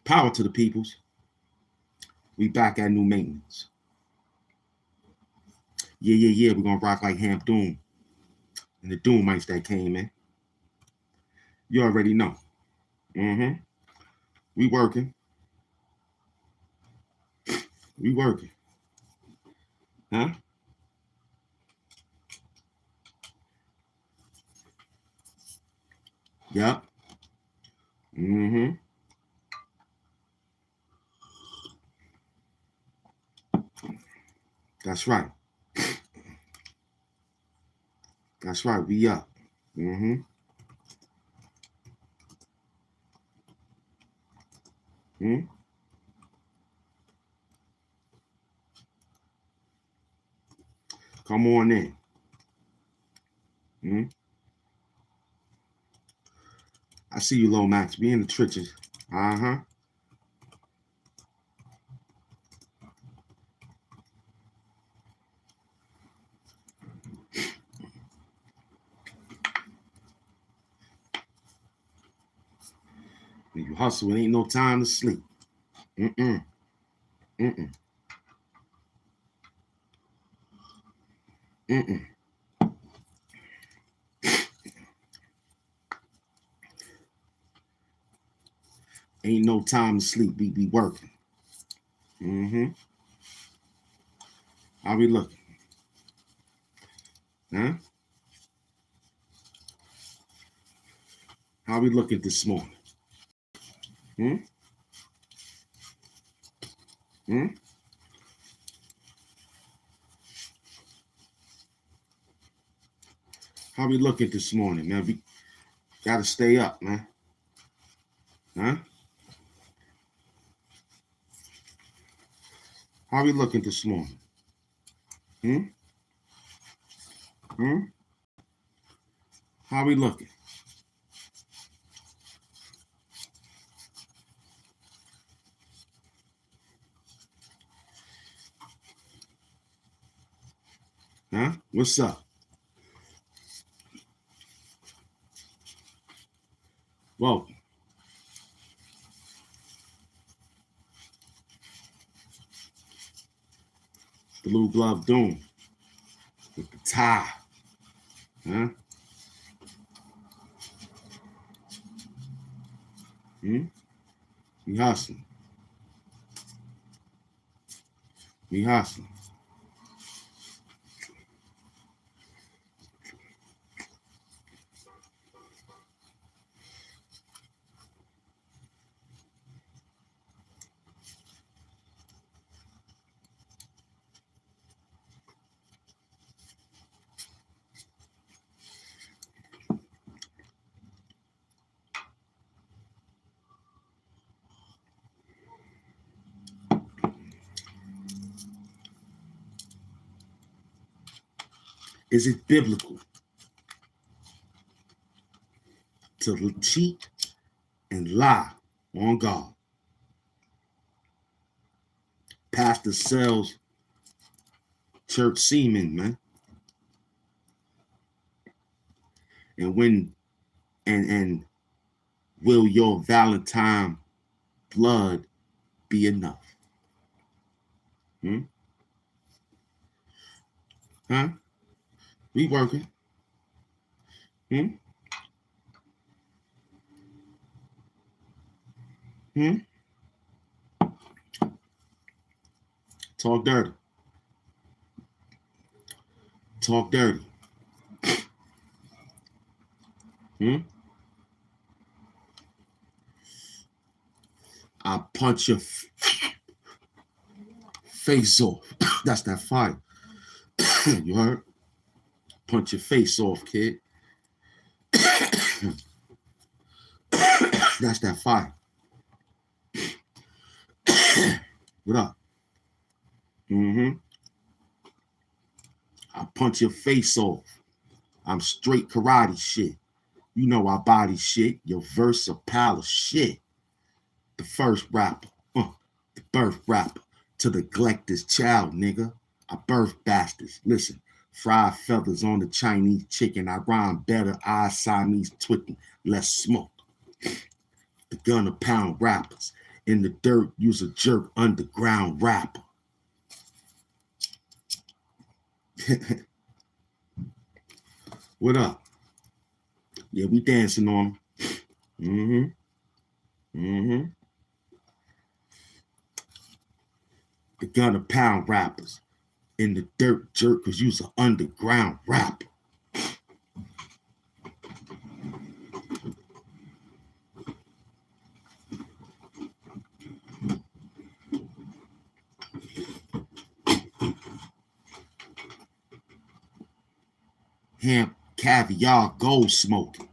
Power to the peoples. We back at new maintenance. Yeah. We're gonna rock like HAMP Doom. And the Doomites that came in. You already know. We working. We working. Huh? Yep. That's right. That's right. We up. Come on in. I see you, Low Max. Be in the trenches. When you hustle, it ain't no time to sleep. Ain't no time to sleep. We be working. How we looking? Huh? How we looking this morning? How we looking this morning, man? We gotta stay up, man. Huh? How we looking this morning? How we looking? Huh? What's up? Welcome. Blue glove doom with the tie. Huh? We hustling. We hustling. Is it biblical to cheat and lie on God? Pastor sells church semen, man. And will your Valentine blood be enough? Huh? We working. Talk dirty. Talk dirty. I punch your face off. That's that fire. You heard? Punch your face off, kid. That's that fire. What up? I punch your face off. I'm straight karate shit. You know our body shit. Your versatile shit. The first rapper. The birth rapper. to neglect this child, nigga. I birth bastards. Listen, fried feathers on the Chinese chicken. I rhyme better, I Siamese twitting, less smoke. The gun to pound rappers. In the dirt, use a jerk underground rapper. What up? Yeah, we dancing on them. The gun to pound rappers. In the dirt, jerk, cause you's an underground rapper. Hamp, caviar, gold smoking.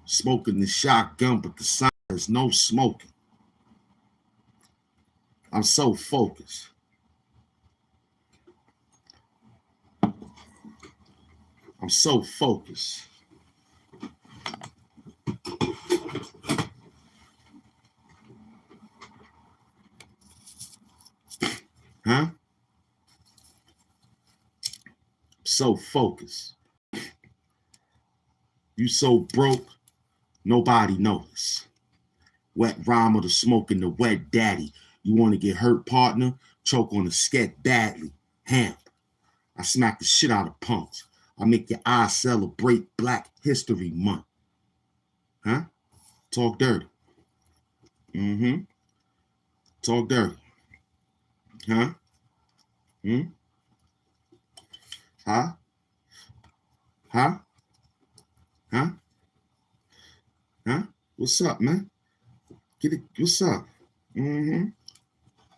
Smoking the shotgun, but the sign is no smoking. I'm so focused. I'm so focused. Huh? So focused. You so broke, nobody knows. Wet rhyme or the smoking the wet daddy. You want to get hurt, partner? Choke on the sket badly. Hamp. I smack the shit out of punks. I make your eyes celebrate Black History Month. Huh? Talk dirty. Talk dirty. Huh? Huh? Huh? Huh? Huh? What's up, man? Get it. What's up?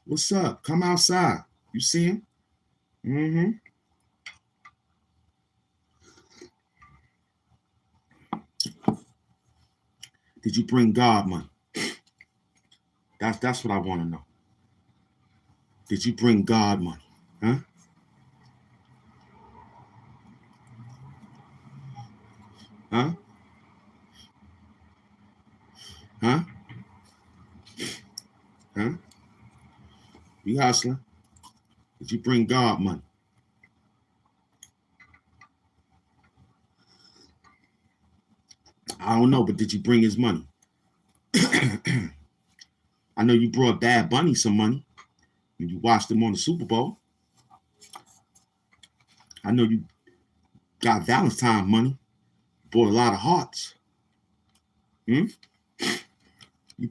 What's up? Come outside. You see him? Did you bring God money? That's what I want to know. Did you bring God money? Huh? Huh? Huh? Huh? You hustling? Did you bring God money? I don't know, but did you bring his money? I know you brought Bad Bunny some money when you watched him on the Super Bowl. I know you got Valentine money. Bought a lot of hearts. You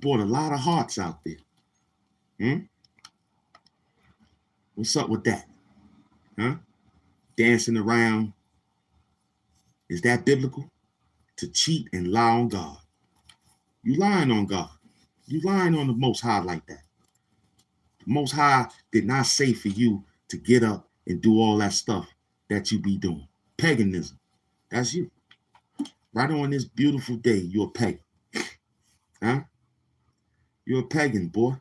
bought a lot of hearts out there. What's up with that? Huh? Dancing around. Is that biblical? To cheat and lie on God. You lying on God. You lying on the Most High like that. The Most High did not say for you to get up and do all that stuff that you be doing. Paganism. That's you. Right on this beautiful day, you're a pagan. Huh? You're a pagan, boy.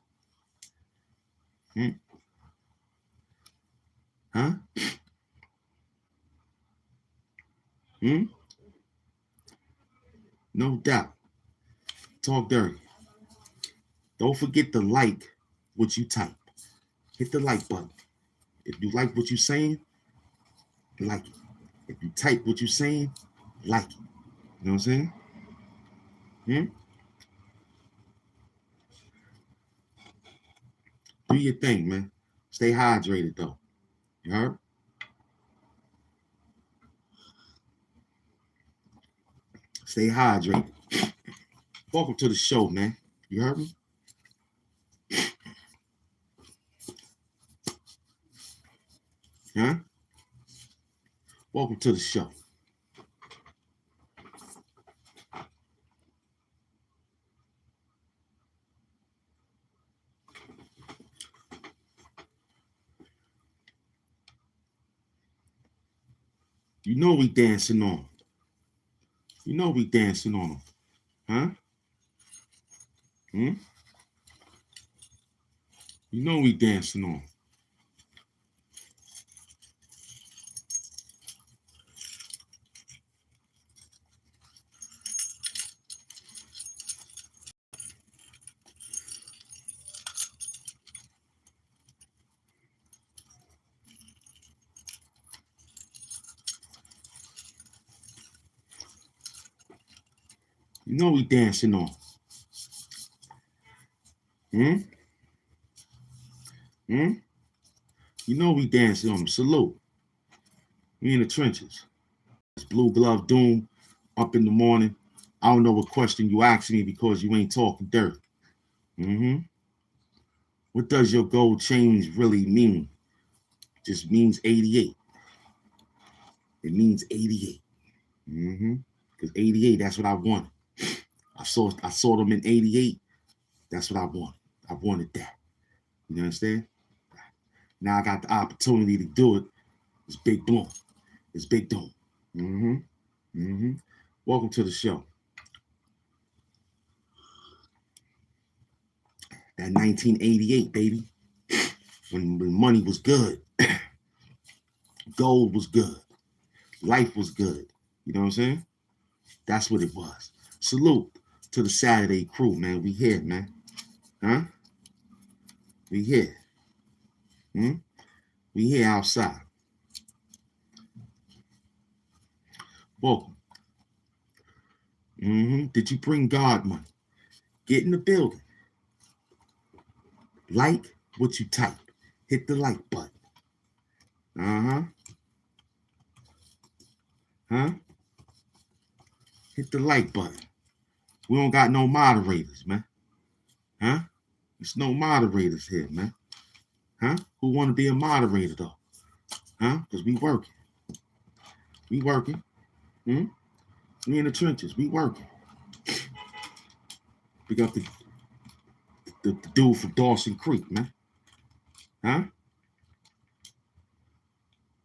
Huh? No doubt. Talk dirty. Don't forget to like what you type. Hit the like button. If you like what you're saying, like it. If you type what you're saying, like it. You know what I'm saying? Do your thing, man. Stay hydrated, though. You heard? Stay hydrated. Welcome to the show, man. You heard me? Huh? Welcome to the show. You know we dancing on. You know we dancing on them. Huh? You know we dancing on. You know we dancing on. Hmm? Hmm? You know we dancing on. Salute. We in the trenches. It's blue glove doom up in the morning. I don't know what question you asked me because you ain't talking dirt. Mm-hmm. What does your gold chains really mean? Just means 88. It means 88. Mm-hmm. Because 88, that's what I wanted. I saw them in 88. That's what I wanted. I wanted that. You understand? Now I got the opportunity to do it. It's big bloom. It's big doom. Mm-hmm. Mm-hmm. Welcome to the show. That 1988, baby. When money was good. Gold was good. Life was good. You know what I'm saying? That's what it was. Salute to the Saturday crew, man. We here, man. Huh? We here. Hmm? We here outside. Welcome. Mm-hmm. Did you bring God money? Get in the building. Like what you type. Hit the like button. Uh-huh. Huh? Hit the like button. We don't got no moderators, man. Huh? There's no moderators here, man. Huh? Who want to be a moderator, though? Huh? Because we working. We working. Hmm? We in the trenches. We working. We got the dude from Dawson Creek, man. Huh?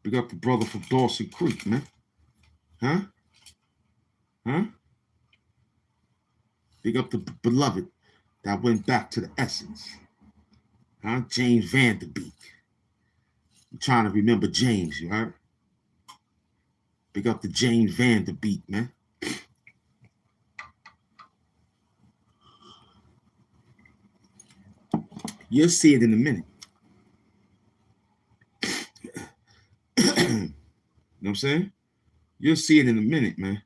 We got the brother from Dawson Creek, man. Huh? Huh? Big up the beloved that went back to the essence. Huh? James Vanderbeek. I'm trying to remember James, you heard? Big up the James Vanderbeek, man. You'll see it in a minute. You know what I'm saying? You'll see it in a minute, man.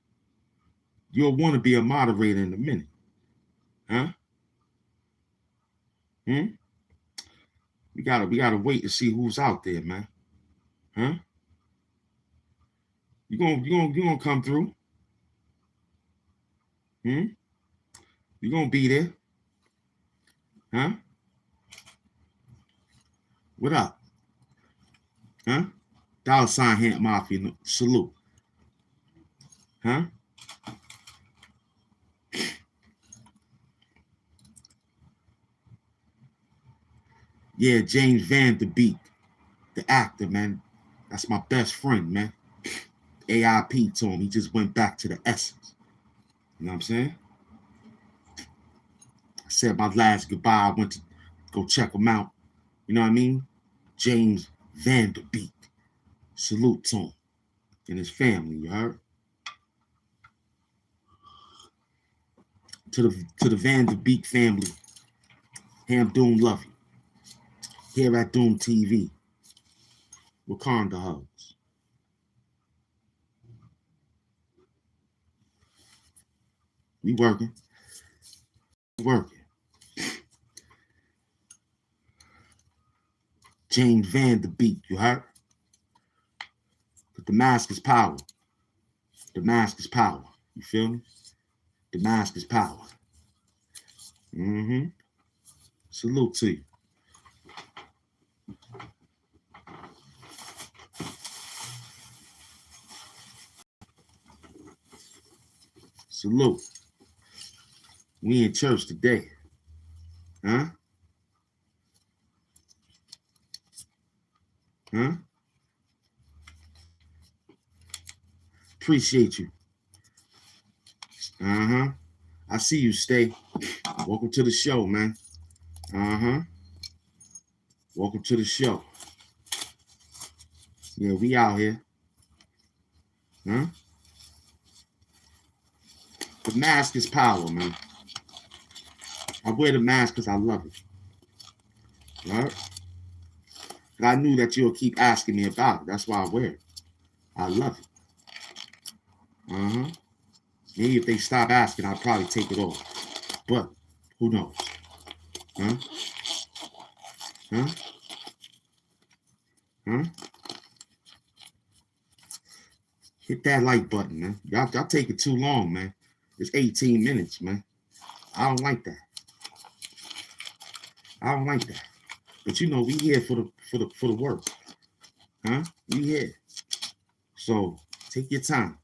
You'll want to be a moderator in a minute. Huh? Hmm? We gotta wait to see who's out there, man. Huh? You gonna come through? Hmm? You gonna be there? Huh? What up? Huh? $ HAMP Mafia salute. Huh? Yeah, James Vanderbeek, the actor, man. That's my best friend, man. AIP to him. He just went back to the essence. You know what I'm saying? I said my last goodbye. I went to go check him out. You know what I mean? James Vanderbeek. Salute to him and his family, you heard? To the Vanderbeek family. Ham Doom love you. Here at Doom TV. Wakanda hugs. We working. We working. James Vanderbeek, you heard? But the mask is power. The mask is power. You feel me? The mask is power. Mm-hmm. Salute to you. Salute. We in church today. Huh? Huh? Appreciate you. Uh-huh. I see you, Stay. Welcome to the show, man. Uh-huh. Welcome to the show. Yeah, we out here. Huh? The mask is power, man. I wear the mask because I love it. All right? And I knew that you'll keep asking me about it. That's why I wear it. I love it. Uh-huh. Maybe if they stop asking, I'll probably take it off. But who knows? Huh? Huh? Huh? Hit that like button, man. Y'all take it too long, man. It's 18 minutes, man. I don't like that. I don't like that. But you know, we here for the work. Huh? We here. So take your time.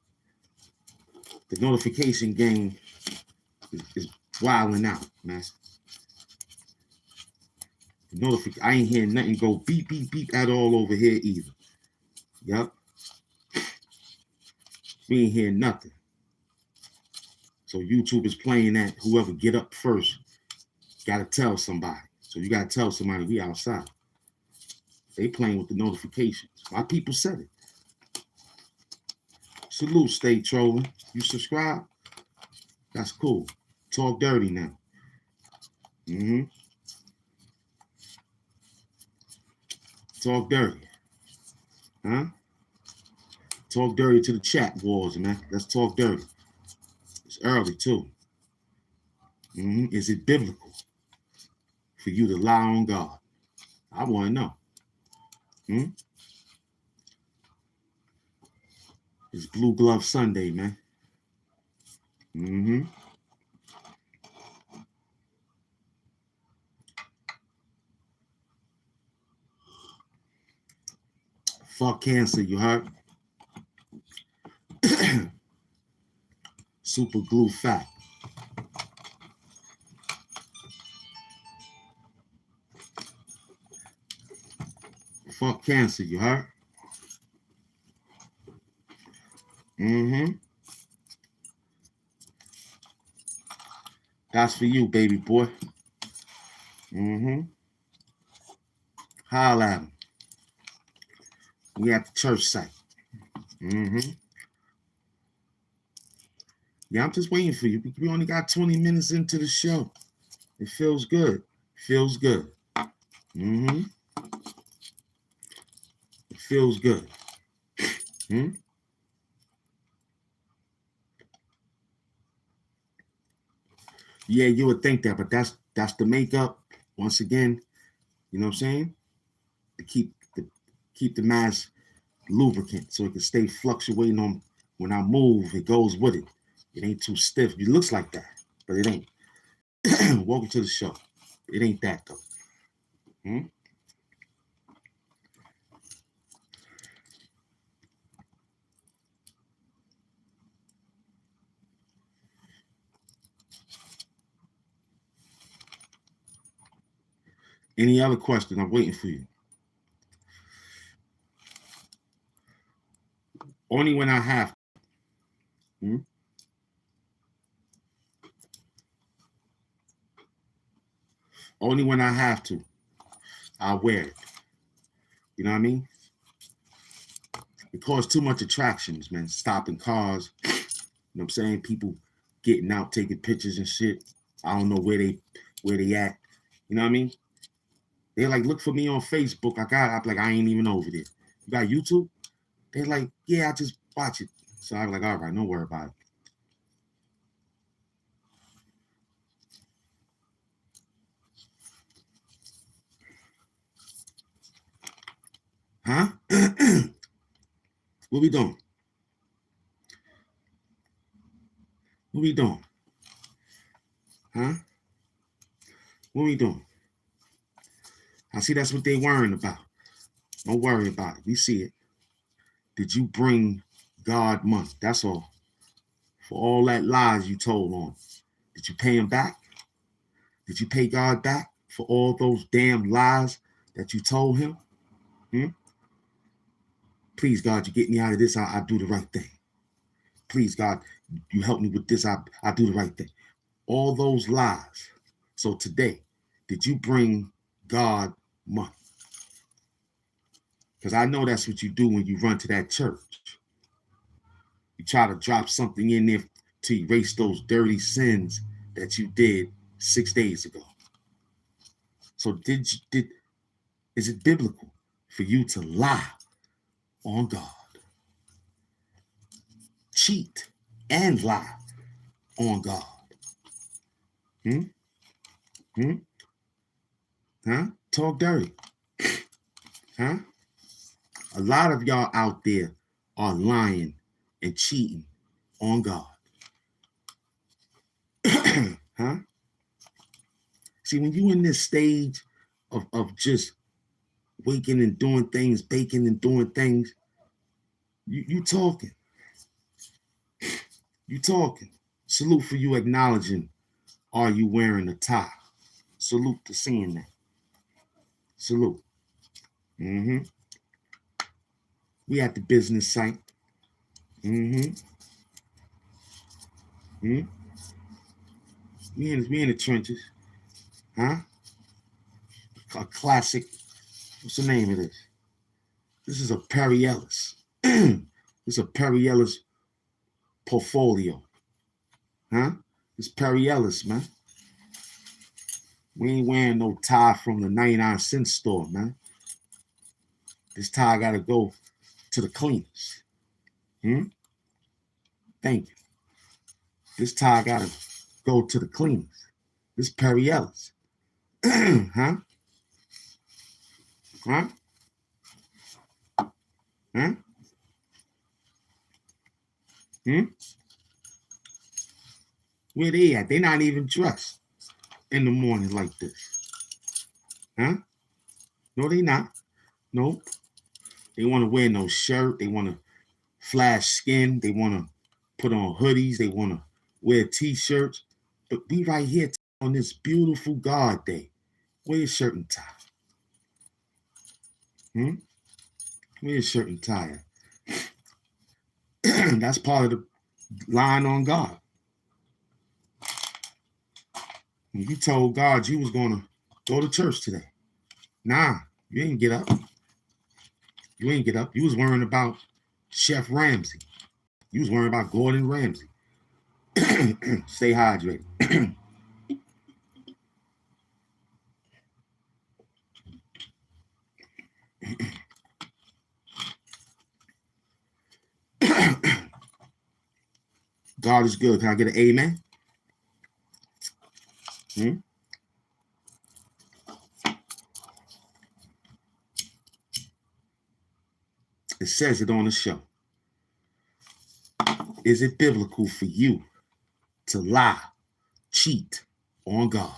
The notification game is wilding out, man. I ain't hearing nothing go beep, beep, beep at all over here either. Yep. We ain't hearing nothing. So YouTube is playing that whoever get up first gotta tell somebody. So you gotta tell somebody we outside. They playing with the notifications. My people said it. Salute, stay trolling. You subscribe? That's cool. Talk dirty now. Mm-hmm. Talk dirty. Huh? Talk dirty to the chat wars, man. Let's talk dirty. It's early, too. Mm-hmm. Is it biblical for you to lie on God? I want to know. Hmm? It's Blue Glove Sunday, man. Mm-hmm. Fuck cancer, you heard? Super glue fact. Fuck cancer, you heard? Mm-hmm. That's for you, baby boy. Mm-hmm. Holla at him. We at the church site. Mm-hmm. Yeah, I'm just waiting for you. We only got 20 minutes into the show. It feels good. Feels good. Mm-hmm. It feels good. Hmm? Yeah, you would think that, but that's the makeup. Once again, you know what I'm saying? To keep the mask lubricant so it can stay fluctuating on when I move, it goes with it. It ain't too stiff. It looks like that, but it ain't. Welcome to the show. It ain't that though. Hmm? Any other questions? I'm waiting for you. Only when I have. Hmm? Only when I have to. I wear it. You know what I mean? It caused too much attractions, man. Stopping cars. You know what I'm saying? People getting out, taking pictures and shit. I don't know where they at. You know what I mean? They're like, look for me on Facebook. I'm like, I ain't even over there. You got YouTube? They're like, yeah, I just watch it. So I'm like, all right, don't worry about it. Huh? What we doing? What we doing? Huh? What we doing? I see that's what they worrying about. Don't worry about it. We see it. Did you bring God money? That's all. For all that lies you told on. Did you pay him back? Did you pay God back for all those damn lies that you told him? Hmm? Please, God, you get me out of this. I do the right thing. Please, God, you help me with this. I do the right thing. All those lies. So today, did you bring God money? Because I know that's what you do when you run to that church. You try to drop something in there to erase those dirty sins that you did 6 days ago. So is it biblical for you to lie on God? Cheat and lie on God. Hmm? Hmm? Huh? Talk dirty. Huh? A lot of y'all out there are lying and cheating on God. Huh? See, when you in this stage of just waking and doing things, baking and doing things, you talking. You talking. Salute for you acknowledging, are you wearing a tie? Salute to seeing that. Salute. Mm-hmm. We at the business site. Mm-hmm. Mm-hmm. We in the trenches. Huh? A classic. What's the name of this? This is a Perry Ellis. This is a Perry Ellis portfolio. Huh? It's Perry Ellis, man. We ain't wearing no tie from the 99-cent store, man. This tie got to go to the cleaners. Thank you. This tie got to go to the cleaners. This Perry Ellis. Huh? Huh? Huh? Where they at? They not even dressed in the morning like this. Huh? No, they not. Nope. They want to wear no shirt. They want to flash skin. They want to put on hoodies. They want to wear t-shirts. But we right here on this beautiful God day. Wear a shirt and tie. Wear a shirt and tie. That's part of the line on God. When you told God you was going to go to church today. Nah, you didn't get up. You ain't get up. You was worrying about Chef Ramsay. You was worrying about Gordon Ramsay. Stay hydrated. God is good. Can I get an amen? It says it on the show. Is it biblical for you to lie, cheat on God?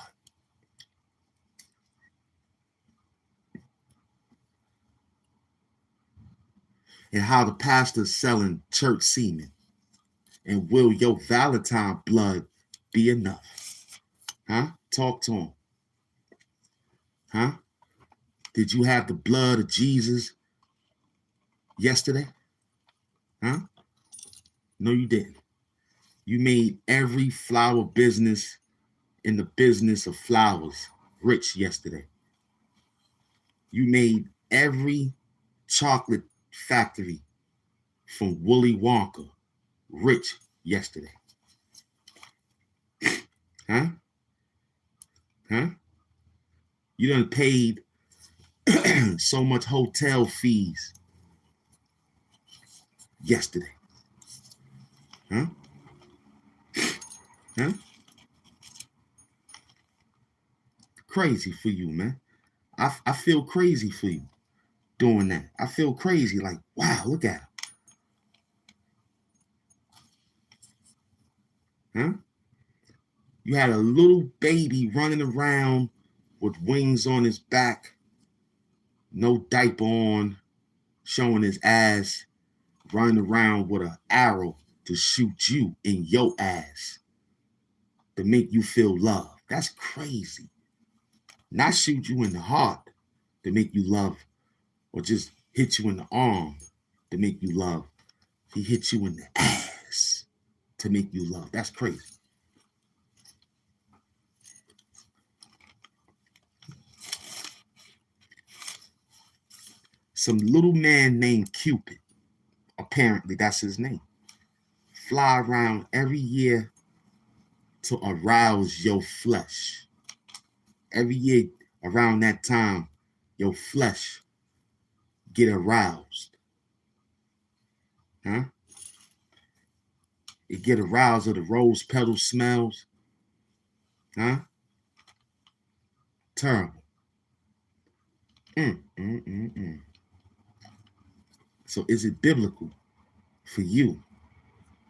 And how the pastor's selling church semen? And will your Valentine blood be enough? Huh? Talk to him. Huh? Did you have the blood of Jesus yesterday? Huh? No, you didn't. You made every flower business in the business of flowers rich yesterday. You made every chocolate factory from Willy Wonka rich yesterday. Huh? Huh? You done paid so much hotel fees yesterday. Huh? Huh? Crazy for you, man. I feel crazy for you doing that. I feel crazy, like, wow, look at him. Huh? You had a little baby running around with wings on his back, no diaper on, showing his ass, running around with an arrow to shoot you in your ass to make you feel love. That's crazy. Not shoot you in the heart to make you love, or just hit you in the arm to make you love. He hit you in the ass to make you love. That's crazy. Some little man named Cupid, apparently that's his name, fly around every year to arouse your flesh. Every year around that time, your flesh get aroused. Huh? It get aroused of the rose petal smells. Huh? Terrible. So is it biblical for you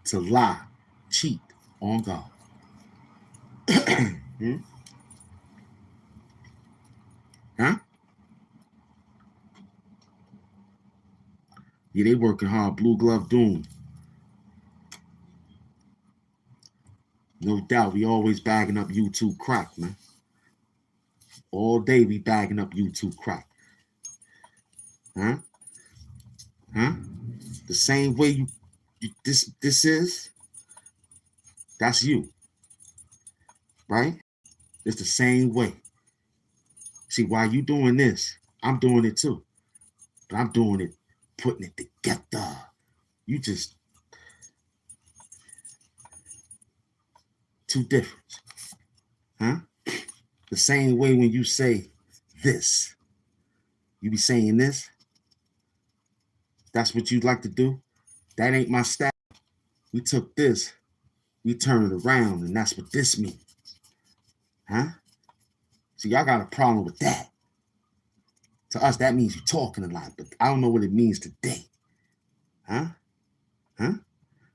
to lie, cheat on God? Huh? Yeah, they working hard. Blue glove doom. No doubt. We always bagging up YouTube crack, man. All day we bagging up YouTube crack. Huh? Huh? The same way you this is, that's you. Right? It's the same way. See, while you doing this, I'm doing it too. But I'm doing it, putting it together. You just two different. Huh? The same way when you say this, you be saying this. That's what you'd like to do. That ain't my style. We took this, we turned it around, and that's what this means. Huh? See, y'all got a problem with that. To us, that means you're talking a lot, but I don't know what it means today. Huh? Huh?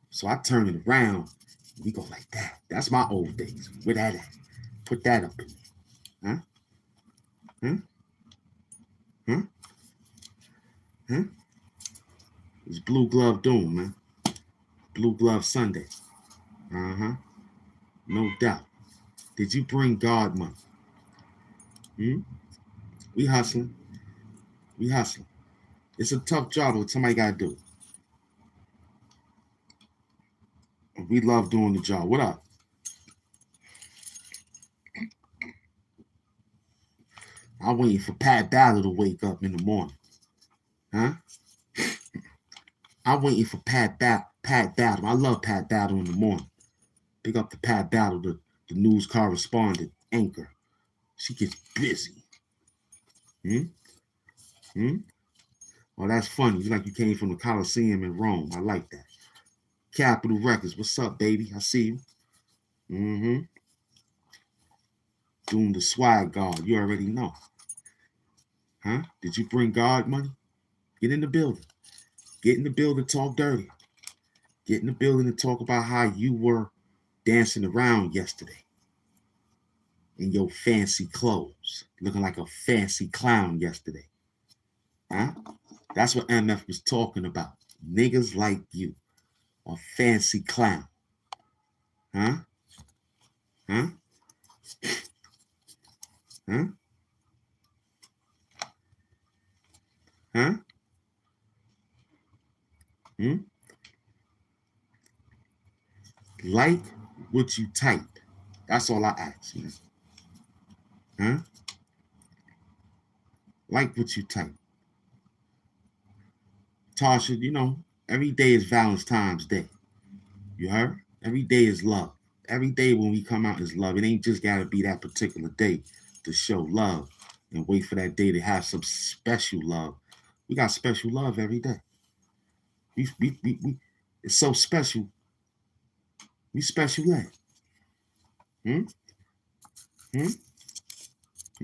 So I turn it around, and we go like that. That's my old days. Where that at? Put that up in there. Huh? Huh? Huh? Huh? It's Blue Glove Doom, man. Blue Glove Sunday. Uh-huh. No doubt. Did you bring God money? We hustling. We hustling. It's a tough job, but somebody got to do it. We love doing the job. What up? I'm waiting for Pat Ballard to wake up in the morning. Huh? I'm waiting for Pat Ballard. I love Pat Ballard in the morning. Pick up the Pat Ballard, the news correspondent, anchor. She gets busy. Well, that's funny. You like you came from the Coliseum in Rome. I like that. Capitol Records. What's up, baby? I see you. Doing the swag guard. You already know. Huh? Did you bring God money? Get in the building. Get in the building, talk dirty. Get in the building and talk about how you were dancing around yesterday in your fancy clothes, looking like a fancy clown yesterday. Huh? That's what MF was talking about. Niggas like you, a fancy clown. Huh? Huh? Huh? Huh? Like what you type. That's all I ask, man. Huh? Like what you type. Tasha, you know, every day is Valentine's Day. You heard? Every day is love. Every day when we come out is love. It ain't just got to be that particular day to show love and wait for that day to have some special love. We got special love every day. We it's so special. We special ed. I'm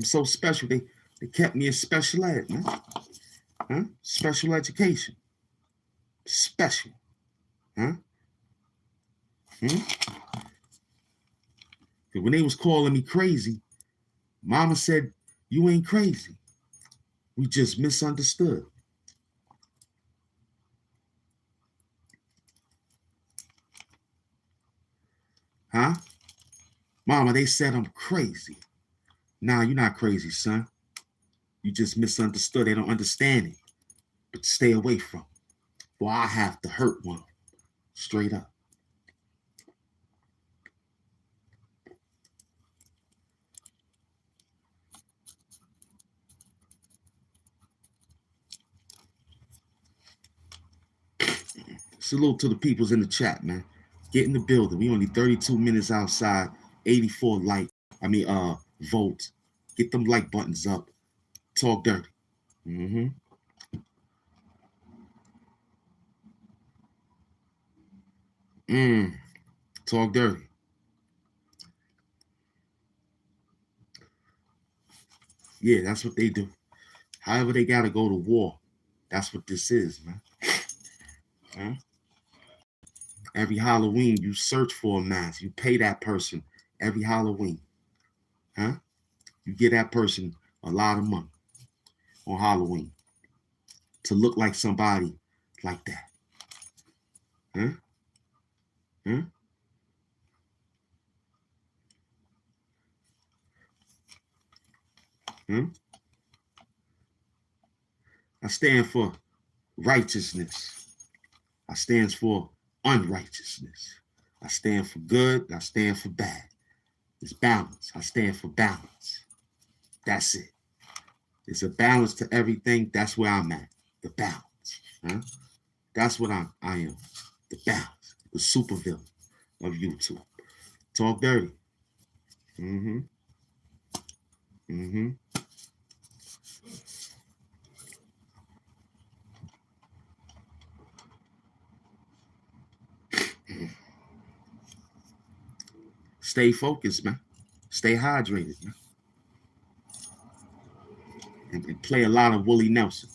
so special. They kept me in special ed, man. Huh? Special education. Special. Huh? When they was calling me crazy, Mama said, you ain't crazy. We just misunderstood. Huh? Mama, they said I'm crazy. Nah, you're not crazy, son. You just misunderstood. They don't understand it. But stay away from it. Well, I have to hurt one. Straight up. Salute to the peoples in the chat, man. Get in the building. We only 32 minutes outside, 84 votes. Get them like buttons up. Talk dirty. Talk dirty. Yeah, that's what they do. However they got to go to war. That's what this is, man. Huh? Every Halloween, you search for a mask. You pay that person every Halloween. Huh? You give that person a lot of money on Halloween to look like somebody like that. Huh? Huh? Huh? I stand for righteousness. I stand for unrighteousness. I stand for good. I stand for bad. It's balance. I stand for balance. That's it. It's a balance to everything. That's where I'm at. The balance. Huh? That's what I am. The balance. The supervillain of YouTube. Talk dirty. Mm-hmm. Mm-hmm. Stay focused, man. Stay hydrated, man. And play a lot of Willie Nelson.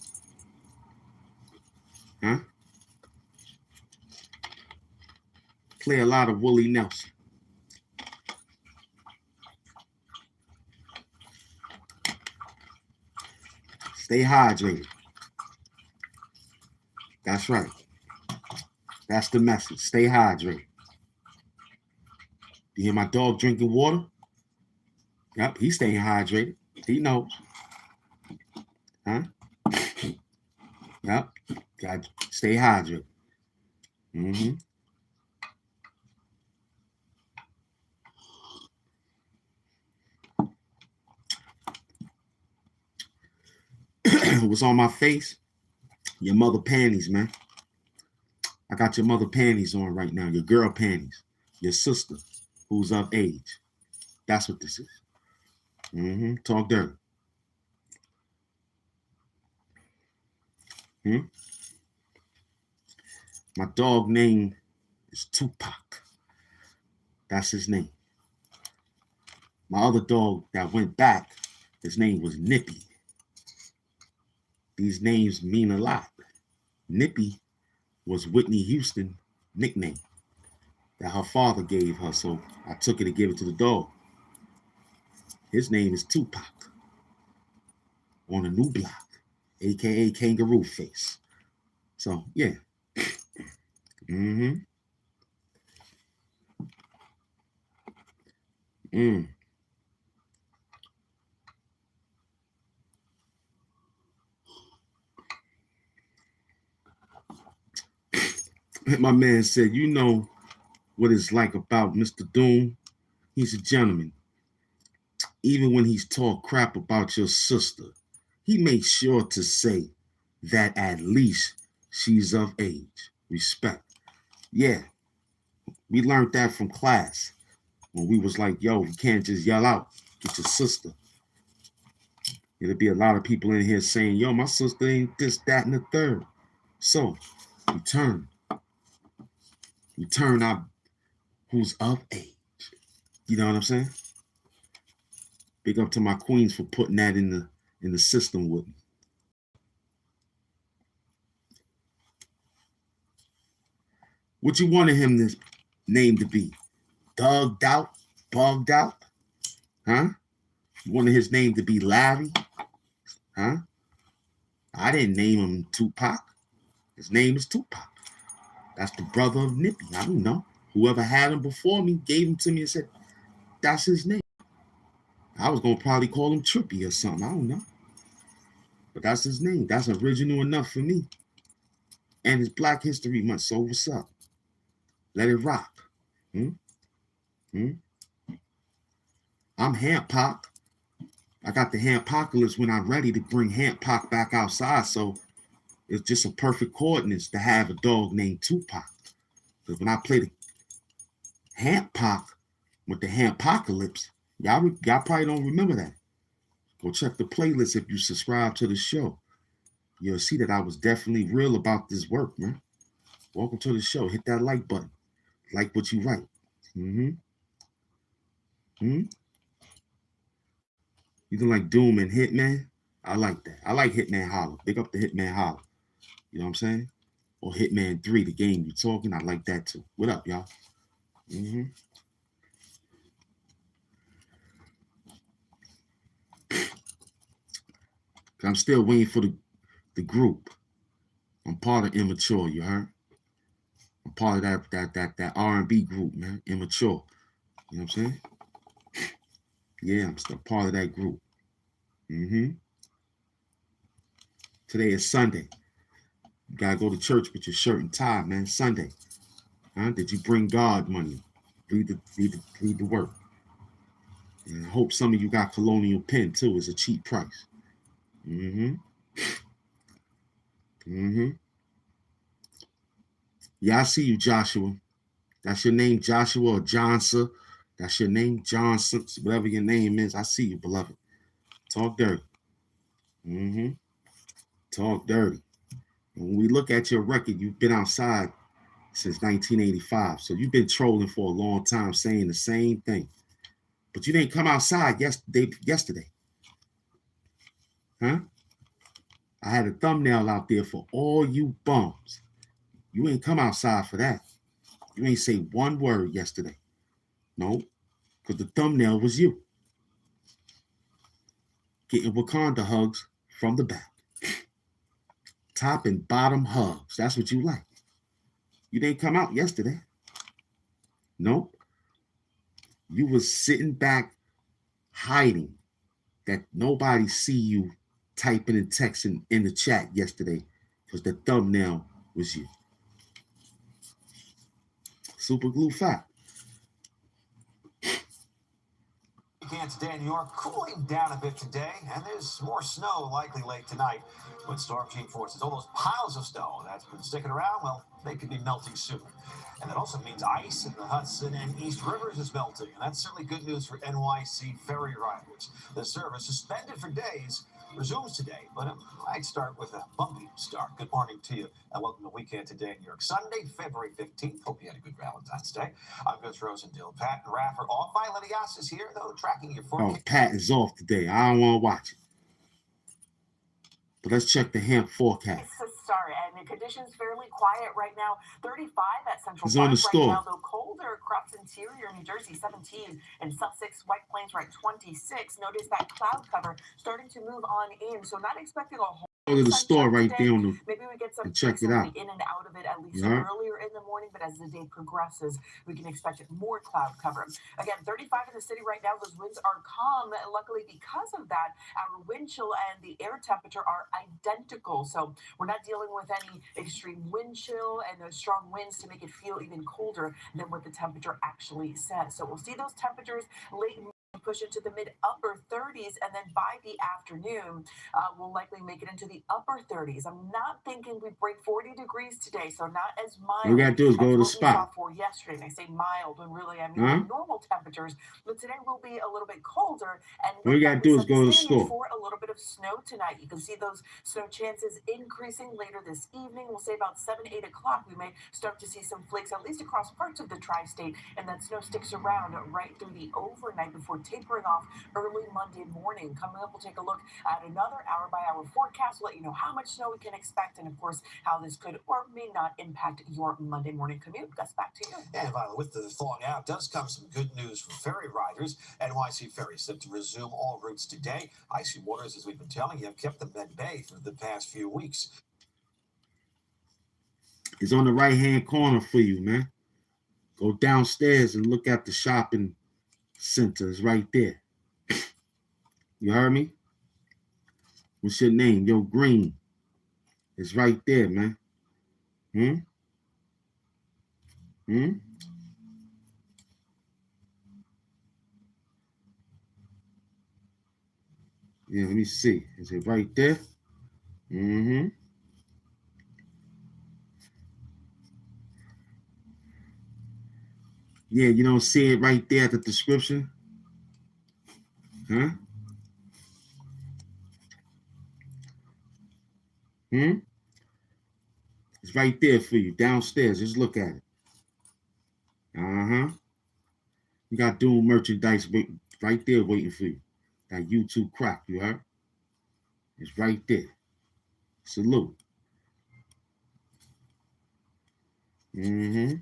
Huh? Play a lot of Willie Nelson. Stay hydrated. That's right. That's the message. Stay hydrated. You hear my dog drinking water? Yep, he's staying hydrated. He knows. Huh? Yep. Got to stay hydrated. Mm-hmm. What's on my face? Your mother panties, man. I got your mother panties on right now. Your girl panties. Your sister who's of age. That's what this is. Mm-hmm. Talk dirty. Hmm? My dog name is Tupac. That's his name. My other dog that went back, his name was Nippy. These names mean a lot. Nippy was Whitney Houston's nickname that her father gave her, so I took it to give it to the dog. His name is Tupac on a new block, aka Kangaroo Face. So yeah. Mm-hmm. Mm. My man said, you know what it's like about Mr. Doom? He's a gentleman. Even when he's talk crap about your sister, he makes sure to say that at least she's of age. Respect. Yeah, we learned that from class when we was like, yo, you can't just yell out, get your sister. There'll be a lot of people in here saying, yo, my sister ain't this, that, and the third. So we turn out who's of age. You know what I'm saying? Big up to my queens for putting that in the system with me. What you wanted him to name to be? Thugged out? Bugged out? Huh? You wanted his name to be Larry? Huh? I didn't name him Tupac. His name is Tupac. That's the brother of Nippy. I don't know. Whoever had him before me gave him to me and said, that's his name. I was going to probably call him Trippy or something. I don't know. But that's his name. That's original enough for me. And it's Black History Month. So what's up? Let it rock. Hmm? Hmm? I'm Hamp Pac. I got the Hampocalypse when I'm ready to bring Hamp Pac back outside. So it's just a perfect coordinates to have a dog named Tupac. Because when I play the Hamp Pac with the Hampocalypse, y'all probably don't remember that. Go check the playlist if you subscribe to the show. You'll see that I was definitely real about this work, man. Welcome to the show. Hit that like button. Like what you write. Mm-hmm. Hmm. You can like Doom and Hitman. I like that. I like Hitman Holler. Big up the Hitman Holler. You know what I'm saying? Or Hitman 3, the game you're talking. I like that too. What up, y'all? Mm-hmm. I'm still waiting for the group. I'm part of Immature, you heard? I'm part of that R&B group, man. Immature. You know what I'm saying? Yeah, I'm still part of that group. Mm-hmm. Today is Sunday. You gotta go to church with your shirt and tie, man. Sunday. Huh? Did you bring God money? Read the work. And I hope some of you got Colonial Pen too. It's a cheap price. Mm-hmm. Mm-hmm. Yeah, I see you, Joshua. That's your name, Joshua or Johnson. That's your name, Johnson. Whatever your name is, I see you, beloved. Talk dirty. Mm-hmm. Talk dirty. And when we look at your record, you've been outside since 1985. So you've been trolling for a long time, saying the same thing. But you didn't come outside yesterday. Huh? I had a thumbnail out there for all you bums. You ain't come outside for that. You ain't say one word yesterday. No, because the thumbnail was you. Getting Wakanda hugs from the back. Top and bottom hugs. That's what you like. You didn't come out yesterday. Nope. You was sitting back hiding that nobody see you typing and texting in the chat yesterday because the thumbnail was you. Super glue fact. Weekend today in New York, cooling down a bit today, and there's more snow likely late tonight with storm team forces. All those piles of snow that's been sticking around, well, they could be melting soon. And that also means ice in the Hudson and East Rivers is melting, and that's certainly good news for NYC ferry riders. The service, suspended for days, resumes today, but it might start with a bumpy start. Good morning to you, and welcome to Weekend Today in New York. Sunday, February 15th. Hope you had a good Valentine's Day. I'm Gus Rosendill. Pat and Raph are off. Litias is here, though, tracking your forecast. Oh, Pat is off today. I don't want to watch it. But let's check the HAMP forecast. It's a start, and the conditions fairly quiet right now. 35 at Central He's Park on the right store. now, though colder across interior New Jersey, 17, and Sussex, White Plains, right, 26. Notice that cloud cover starting to move on in, so not expecting a whole Go to the store right today. there on the, maybe we get some and check it out. in and out of it at least earlier in the morning, but as the day progresses, we can expect more cloud cover. Again, 35 in the city right now. Those winds are calm. Luckily, because of that, our wind chill and the air temperature are identical. So we're not dealing with any extreme wind chill and those strong winds to make it feel even colder than what the temperature actually says. So we'll see those temperatures late push into the mid upper 30s, and then by the afternoon we'll likely make it into the upper 30s. I'm not thinking we break 40 degrees today, so not as mild. All we gotta do is go to the spot. For yesterday, and I say mild when really I mean normal temperatures, but today will be a little bit colder. And all we gotta do is go to the store for a little bit of snow tonight. You can see those snow chances increasing later this evening. We'll say about 7-8 o'clock we may start to see some flakes, at least across parts of the tri-state, and that snow sticks around right through the overnight before tapering off early Monday morning. Coming up, we'll take a look at another hour-by-hour forecast. We'll let you know how much snow we can expect, and of course, how this could or may not impact your Monday morning commute. Gus, back to you. And with the thawing out, does come some good news for ferry riders. NYC ferries set to resume all routes today. Icy waters, as we've been telling you, have kept them at bay for the past few weeks. It's on the right-hand corner for you, man. Go downstairs and look at the shopping center. It's right there. You heard me? What's your name? Yo, Green. It's right there, man. Yeah, let me see. Is it right there? Yeah, you don't see it right there at the description? Huh? It's right there for you, downstairs. Just look at it. We got Doom merchandise right there waiting for you. That YouTube crack, you heard? It's right there. Salute. Mm-hmm.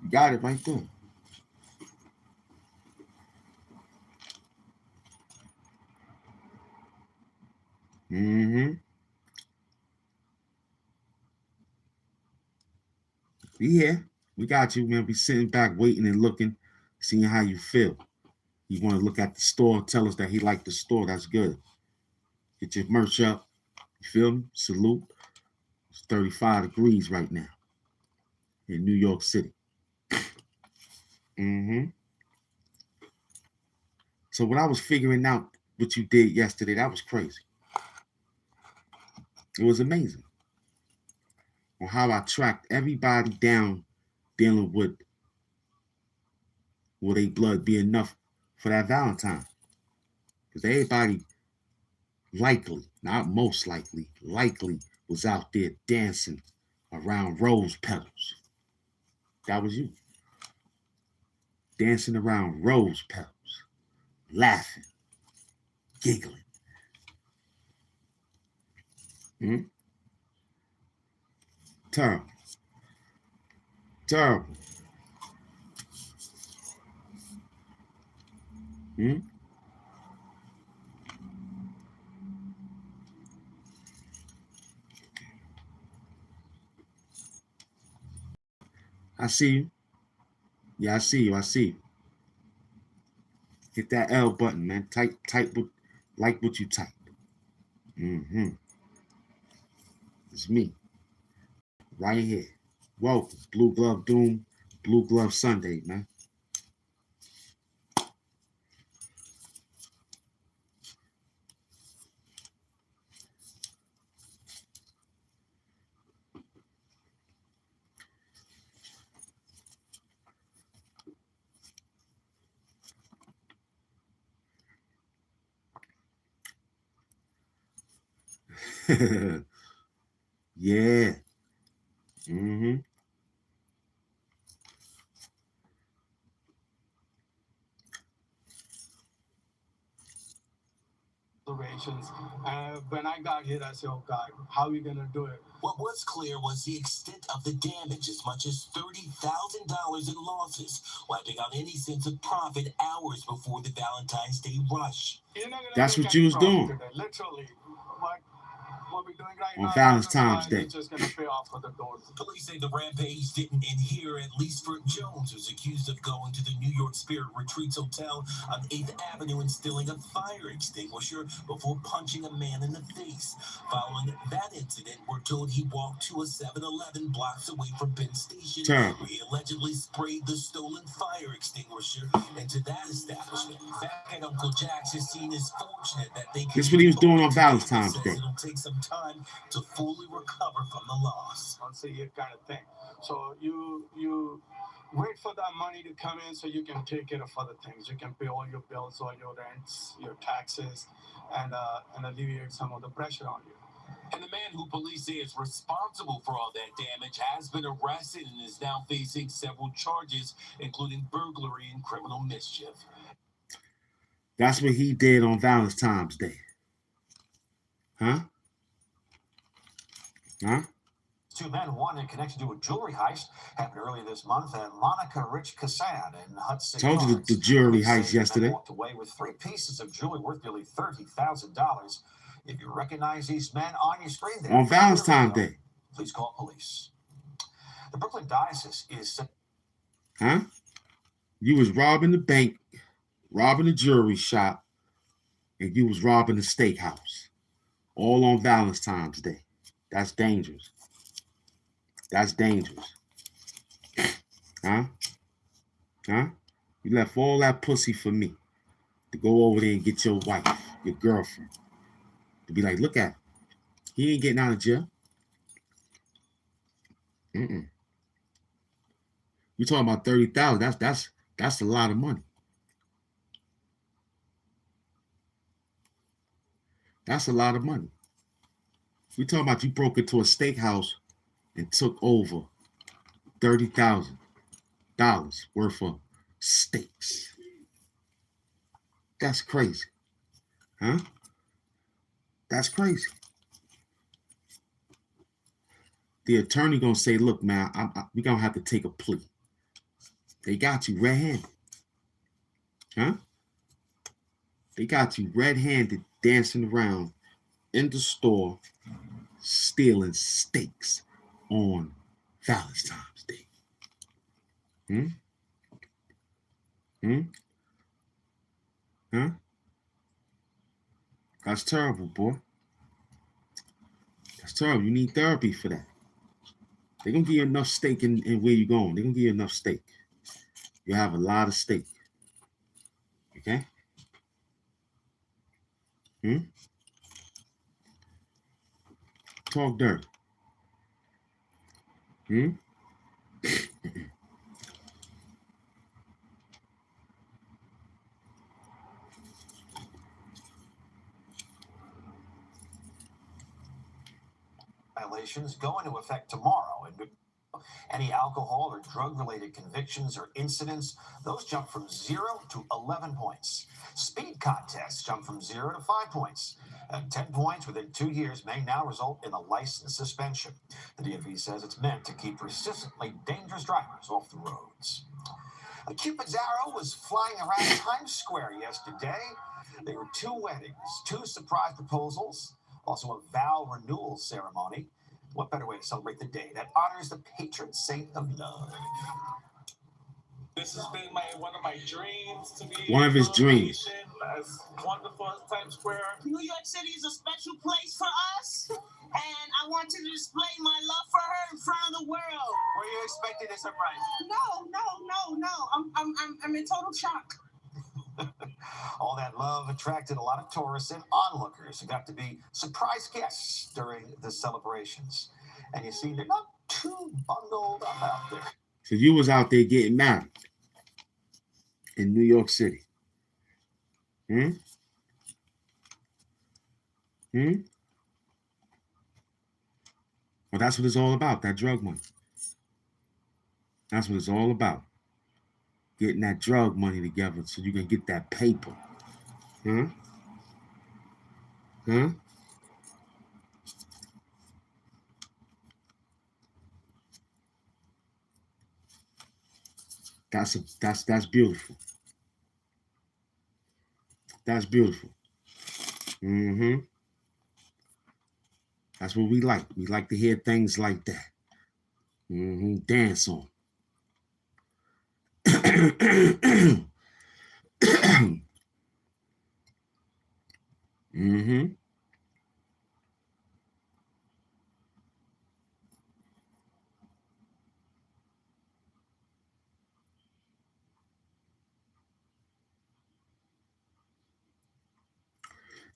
You got it right there. Mm-hmm. We here. We got you. We'll be sitting back, waiting and looking, seeing how you feel. You want to look at the store, tell us that he liked the store. That's good. Get your merch up. You feel me? Salute. It's 35 degrees right now in New York City. Mm-hmm. So when I was figuring out what you did yesterday, that was crazy. It was amazing on how I tracked everybody down dealing with will they blood be enough for that Valentine? Because everybody likely, not most likely, was out there dancing around rose petals. That was you. Dancing around rose petals, laughing, giggling. Hmm? Terrible. Terrible. Hmm? I see you. Yeah, I see you. I see you. Hit that L button, man. Type like what you type. Mm-hmm. It's me. Right here. Welcome. Blue Glove Doom. Blue Glove Sunday, man. Yeah. Mm-hmm. When I got here, I said, oh God, how are we going to do it? What was clear was the extent of the damage, as much as $30,000 in losses, wiping out any sense of profit hours before the Valentine's Day rush. That's what you was doing. Today. Literally, what we're doing right on now, Valentine's Day. It's just going to pay off for the doors. Police say the rampage didn't end here, at least for Jones, who's accused of going to the New York Spirit Retreats Hotel on 8th Avenue and stealing a fire extinguisher before punching a man in the face. Following that incident, we're told he walked to a 7-Eleven blocks away from Penn Station, Terrible. where he allegedly sprayed the stolen fire extinguisher into that establishment. Back at Uncle Jack's, his scene is fortunate that they This is what he was doing on Valentine's Day. It'll take some time to fully recover from the loss. I'll see you kind of thing. So you wait for that money to come in so you can take care of other things. You can pay all your bills, all your rents, your taxes, and alleviate some of the pressure on you. And the man who police say is responsible for all that damage has been arrested and is now facing several charges, including burglary and criminal mischief. That's what he did on Valentine's Day. Huh? Huh? Two men, one in connection to a jewelry heist, happened earlier this month at Monica Rich Cassan in Hudson Told you Yards. the jewelry Police heist say the men yesterday. walked away with 3 pieces of jewelry worth nearly $30,000. If you recognize these men on your screen there, On Valentine's Day. please call police. The Brooklyn Diocese is... Huh? You was robbing the bank, robbing the jewelry shop, and you was robbing the steakhouse. All on Valentine's Day. That's dangerous. That's dangerous. Huh? Huh? You left all that pussy for me to go over there and get your wife, your girlfriend. To be like, look at him. He ain't getting out of jail. Mm-mm. You talking about 30,000? That's a lot of money. That's a lot of money. We talking about you broke into a steakhouse and took over $30,000 worth of steaks. That's crazy. Huh? That's crazy. The attorney gonna say, look, man, we gonna have to take a plea. They got you red-handed. Huh? They got you red-handed dancing around in the store stealing steaks on Valentine's Day. Hmm? Hmm? Huh? That's terrible, boy. That's terrible. You need therapy for that. They're going to give you enough steak in where you're going. They're going to give you enough steak. You have a lot of steak. Okay? Hmm? Talk dirt. Hmm? Violations go into effect tomorrow. And any alcohol or drug-related convictions or incidents, those jump from 0 to 11 points. Speed contests jump from 0 to 5 points. And 10 points within 2 years may now result in a license suspension. The DMV says it's meant to keep persistently dangerous drivers off the roads. A Cupid's arrow was flying around Times Square yesterday. There were 2 weddings, 2 surprise proposals, also a vow renewal ceremony. What better way to celebrate the day that honors the patron saint of love? This has been one of my dreams to be One of his dreams. As wonderful as Times Square. New York City is a special place for us, and I want to display my love for her in front of the world. Were you expecting a surprise? No. I'm in total shock. All that love attracted a lot of tourists and onlookers who got to be surprise guests during the celebrations. And you see, they're not too bundled up out there. So you was out there getting married in New York City. Hmm? Hmm? Well, that's what it's all about, that drug money. That's what it's all about. Getting that drug money together so you can get that paper. Huh? Huh? That's beautiful. That's beautiful. Mm-hmm. That's what we like. We like to hear things like that. Mm-hmm. Dance on. Mm-hmm.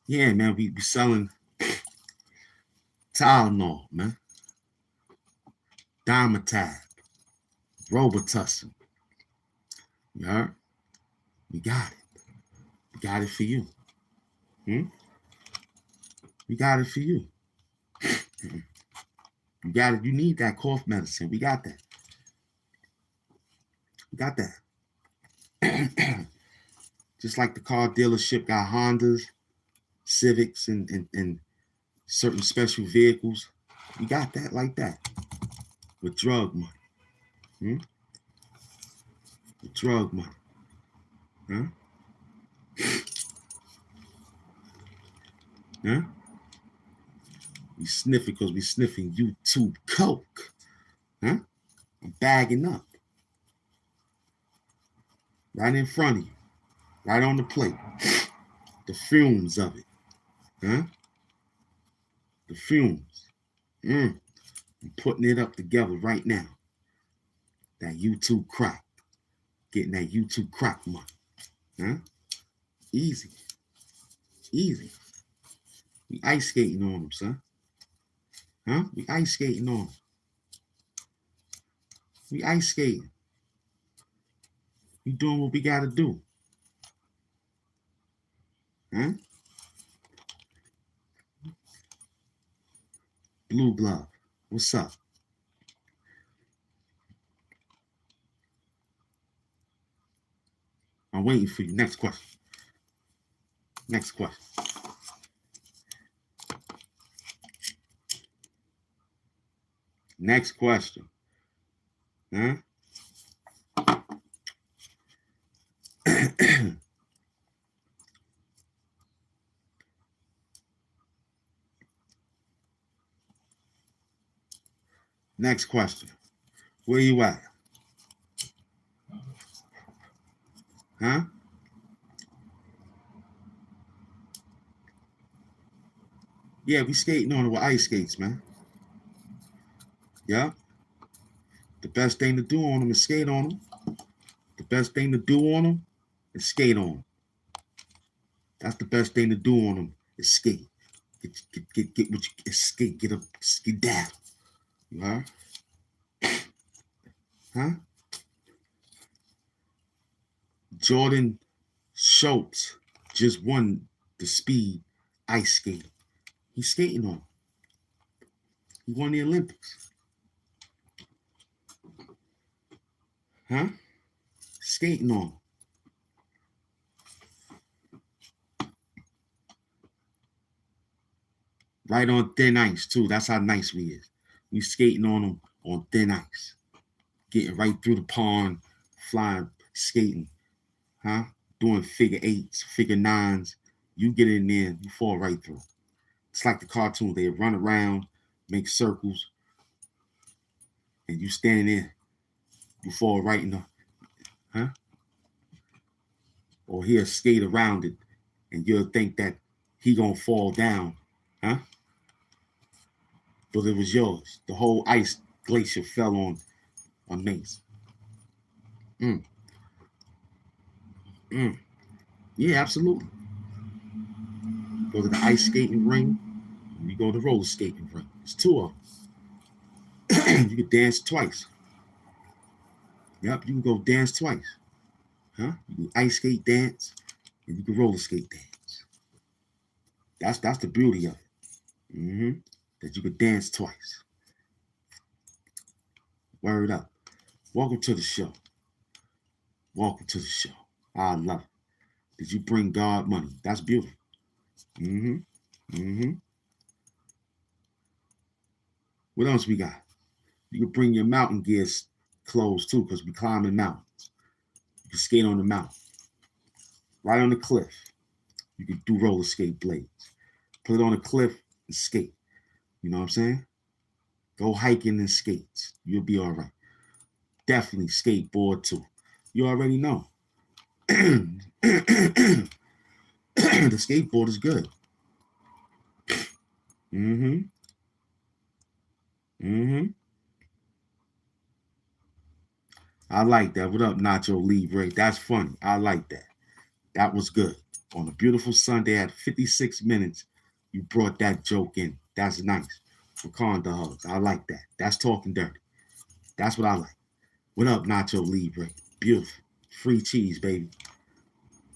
Yeah, man, we be selling Tylenol, man. Dimetag, Robitussin. You heard? We got it. We got it for you. Hmm? We got it for you. You got it. You need that cough medicine. We got that. We got that. Just like the car dealership got Hondas, Civics, and certain special vehicles. We got that like that. With drug money. Hmm? With drug money. Huh? Huh? We sniff it because we sniffing YouTube coke. Huh? I'm bagging up. Right in front of you. Right on the plate. The fumes of it. Huh? The fumes. I'm putting it up together right now. That YouTube crack. Getting that YouTube crack money. Huh? Easy. Easy. We ice skating on them, son. Huh? We ice skating on them. We ice skating. We doing what we got to do. Huh? Blue glove. What's up? I'm waiting for you. Next question. Next question. Next question. Huh? Next question. Where you at? Huh? Yeah, we skating on it with ice skates, man. Yeah. The best thing to do on them is skate on them. The best thing to do on them is skate on them. That's the best thing to do on them is skate. Get what you skate. Get up, skedaddle. You heard? Huh? Jordan Schultz just won the speed ice skating. He's skating on. He won the Olympics. Huh? Skating on. Right on thin ice, too. That's how nice we is. We skating on them on thin ice. Getting right through the pond, flying, skating. Huh? Doing figure eights, figure nines. You get in there, you fall right through. It's like the cartoon. They run around, make circles, and you stand there. You fall right in the, huh? Or he'll skate around it, and you'll think that he gonna fall down, huh? But it was yours. The whole ice glacier fell on Mace. Yeah, absolutely. Go to the ice skating ring, and you go to the roller skating ring. It's two of them. You can dance twice. Yep, you can go dance twice. Huh? You can ice skate dance, and you can roller skate dance. That's the beauty of it. That you could dance twice. Word up. Welcome to the show. Welcome to the show. I love it. Did you bring God money? That's beautiful. What else we got? You can bring your mountain gear clothes too, because we climbing mountains. You can skate on the mountain. Right on the cliff. You can do roller skate blades. Put it on a cliff and skate. You know what I'm saying? Go hiking and skates. You'll be all right. Definitely skateboard too. You already know. The skateboard is good. I like that. What up, Nacho Libre? That's funny. I like that. That was good. On a beautiful Sunday at 56 minutes, you brought that joke in. That's nice. Wakanda hugs. I like that. That's talking dirty. That's what I like. What up, Nacho Libre? Beautiful. Free cheese, baby.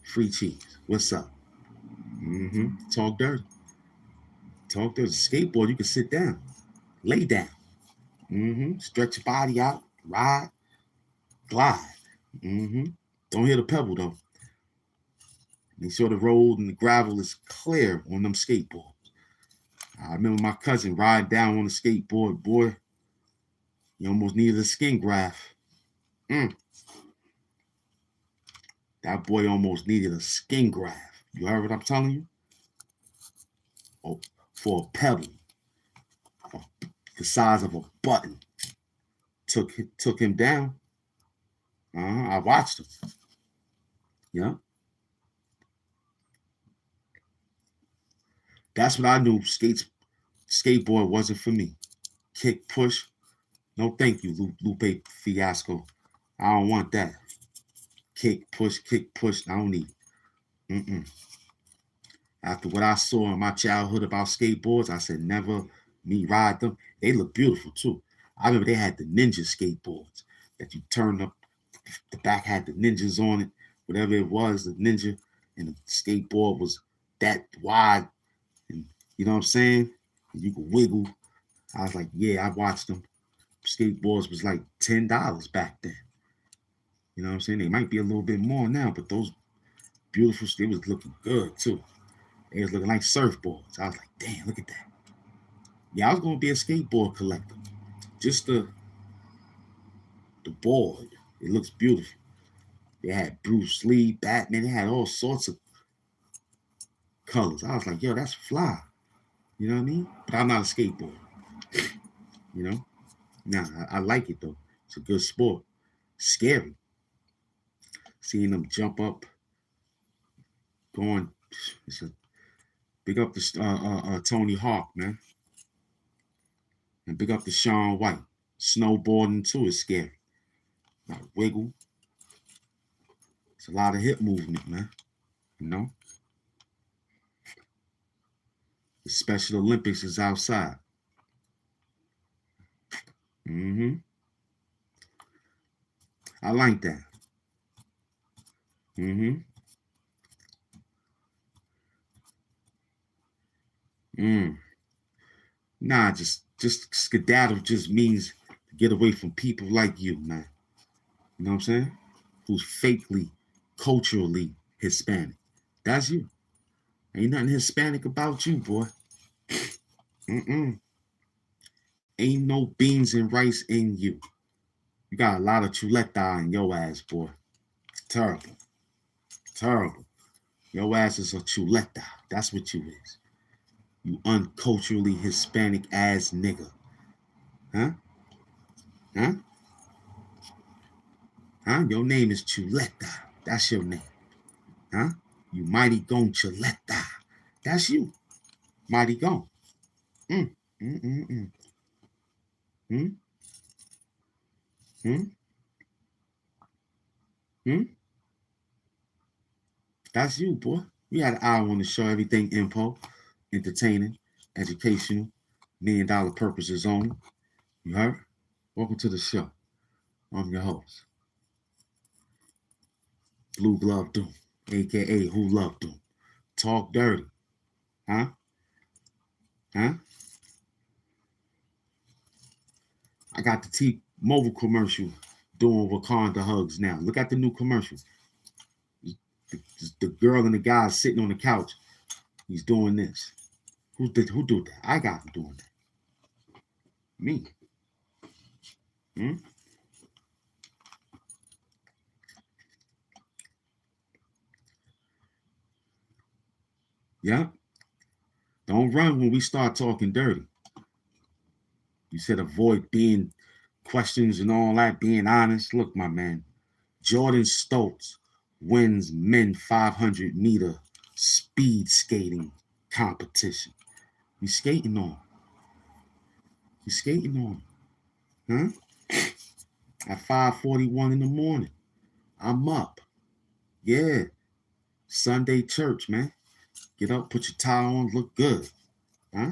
Free cheese. What's up? Talk dirty. Talk dirty. Skateboard, you can sit down. Lay down. Stretch your body out. Ride. Glide. Don't hit a pebble, though. Make sure the road and the gravel is clear on them skateboards. I remember my cousin riding down on the skateboard. Boy, he almost needed a skin graft. That boy almost needed a skin graft. You heard what I'm telling you? Oh, for a pebble. The size of a button. Took him down. I watched him. Yeah. That's what I knew. Skateboard wasn't for me. Kick, push. No, thank you, Lupe Fiasco. I don't want that. Kick, push. I don't need it. After what I saw in my childhood about skateboards, I said, never me ride them. They look beautiful, too. I remember they had the ninja skateboards that you turned up. The back had the ninjas on it. Whatever it was, the ninja. And the skateboard was that wide. And you know what I'm saying? And you could wiggle. I was like, yeah, I watched them. Skateboards was like $10 back then. You know what I'm saying? They might be a little bit more now, but those beautiful, they was looking good too. They was looking like surfboards. I was like, damn, look at that. Yeah, I was gonna be a skateboard collector. Just the board. It looks beautiful. They had Bruce Lee, Batman, they had all sorts of colors. I was like, yo, that's fly. You know what I mean? But I'm not a skateboarder. You know? Nah, I like it though. It's a good sport. Scary. Seeing them jump up, going. It's a big up to Tony Hawk, man. And big up to Sean White. Snowboarding too is scary. Got to wiggle. It's a lot of hip movement, man. You know? The Special Olympics is outside. Mm-hmm. I like that. Mm-hmm. Nah, just skedaddle just means to get away from people like you, man. You know what I'm saying? Who's fakely, culturally Hispanic. That's you. Ain't nothing Hispanic about you, boy. Mm-mm. Ain't no beans and rice in you. You got a lot of chuleta in your ass, boy. Terrible. Terrible. Your ass is a chuleta. That's what you is. You unculturally Hispanic ass nigga. Huh? Huh? Huh? Your name is Chuleta. That's your name. Huh? You mighty gone Chuleta. That's you. Mighty gone. Mm. Mm, mm, mm. Mm. Mm. Mm. That's you, boy. We had an hour on the show. Everything info, entertaining, educational, $1 million purposes only. You heard? Welcome to the show. I'm your host, Blue Glove Doom, aka Who Loved Doom. Talk dirty. Huh? Huh? I got the T-Mobile commercial doing Wakanda hugs now. Look at the new commercial. The girl and the guy sitting on the couch. He's doing this. Who do that? I got him doing that. Me. Hmm? Yeah. Don't run when we start talking dirty. You said avoid being questions and all that, being honest. Look, my man, Jordan Stoltz wins men 500-meter speed skating competition. He's skating on. He's skating on. Huh? At 5:41 in the morning. I'm up. Yeah. Sunday church, man. Get up, put your tie on, look good. Huh?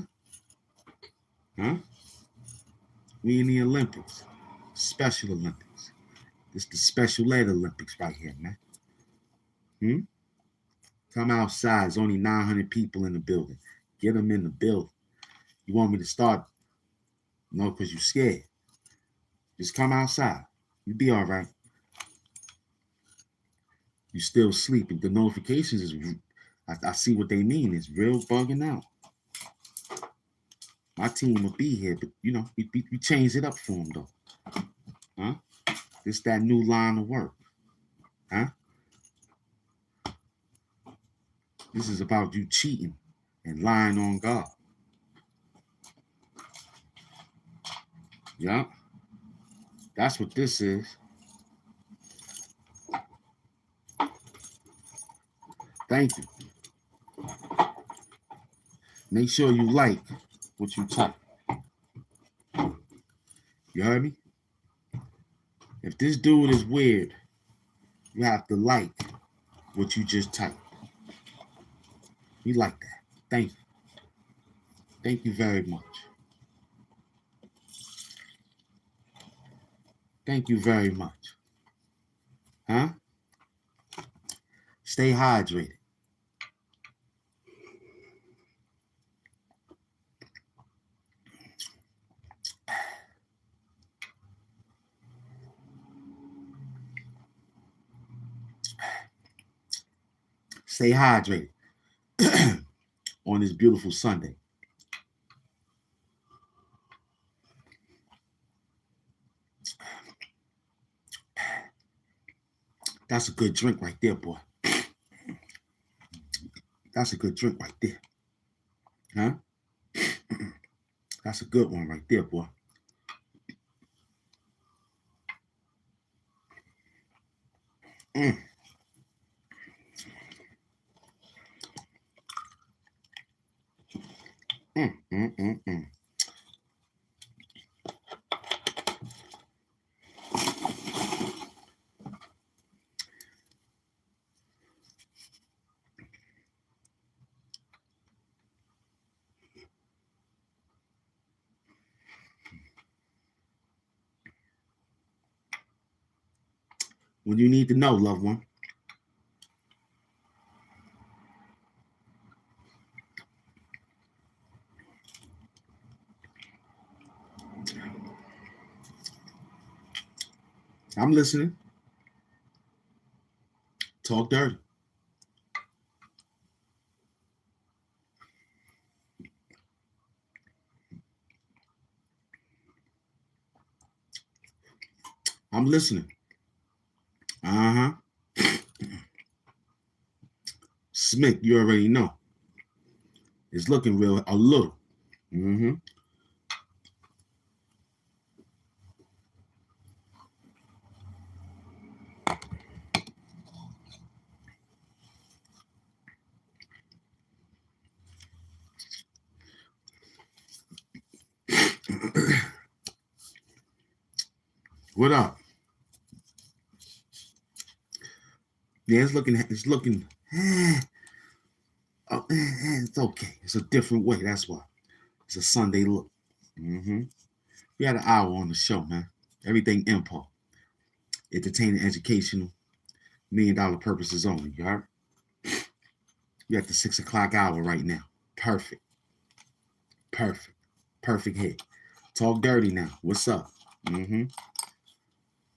Huh? We in the Olympics. Special Olympics. It's the special ed Olympics right here, man. Come outside. There's only 900 people in the building. Get them in the building. You want me to start? No, because you're scared. Just come outside. You'll be all right. You still sleeping. The notifications is, I see what they mean. It's real bugging out. My team will be here, but you know, we change it up for them though. Huh? It's that new line of work. Huh? This is about you cheating and lying on God. Yeah. That's what this is. Thank you. Make sure you like what you type. You heard me? If this dude is weird, you have to like what you just typed. We like that. Thank you. Thank you very much. Thank you very much. Huh? Stay hydrated. Stay hydrated on this beautiful Sunday. That's a good drink right there, boy. That's a good drink right there. Huh? That's a good one right there, boy. Mm. Mm. When you need to know, loved one. I'm listening. Talk dirty. I'm listening. Uh-huh. Smith, you already know. It's looking real a little. Mm-hmm. What up? Yeah, it's looking, oh, it's okay. It's a different way, that's why. It's a Sunday look. Mm-hmm. We had an hour on the show, man. Everything info. Entertaining, educational, $1 million purposes only, you heard? We're at the 6 o'clock hour right now. Perfect. Perfect hit. Talk dirty now. What's up? Mm-hmm.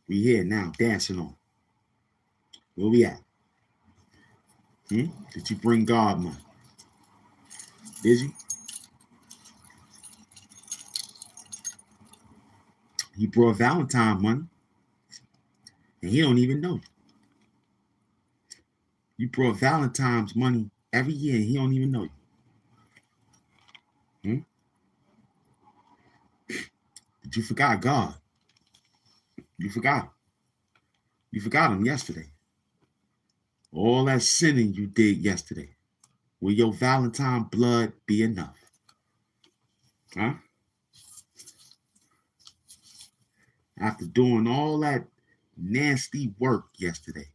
We here now, dancing on. Where we at? Did you bring God money? Did you? He brought Valentine money, and he don't even know you. You brought Valentine's money every year, and he don't even know you. But you forgot God. You forgot him. You forgot him yesterday. All that sinning you did yesterday. Will your Valentine blood be enough? Huh? After doing all that nasty work yesterday,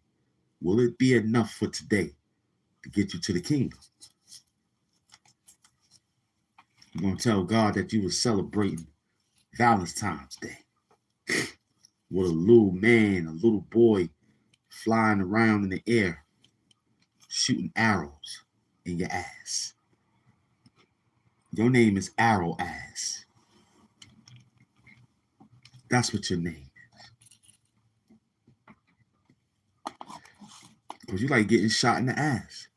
will it be enough for today to get you to the kingdom? You're going to tell God that you were celebrating Valentine's Day with a little man, a little boy flying around in the air, shooting arrows in your ass. Your name is Arrow Ass. That's what your name is. Because you like getting shot in the ass.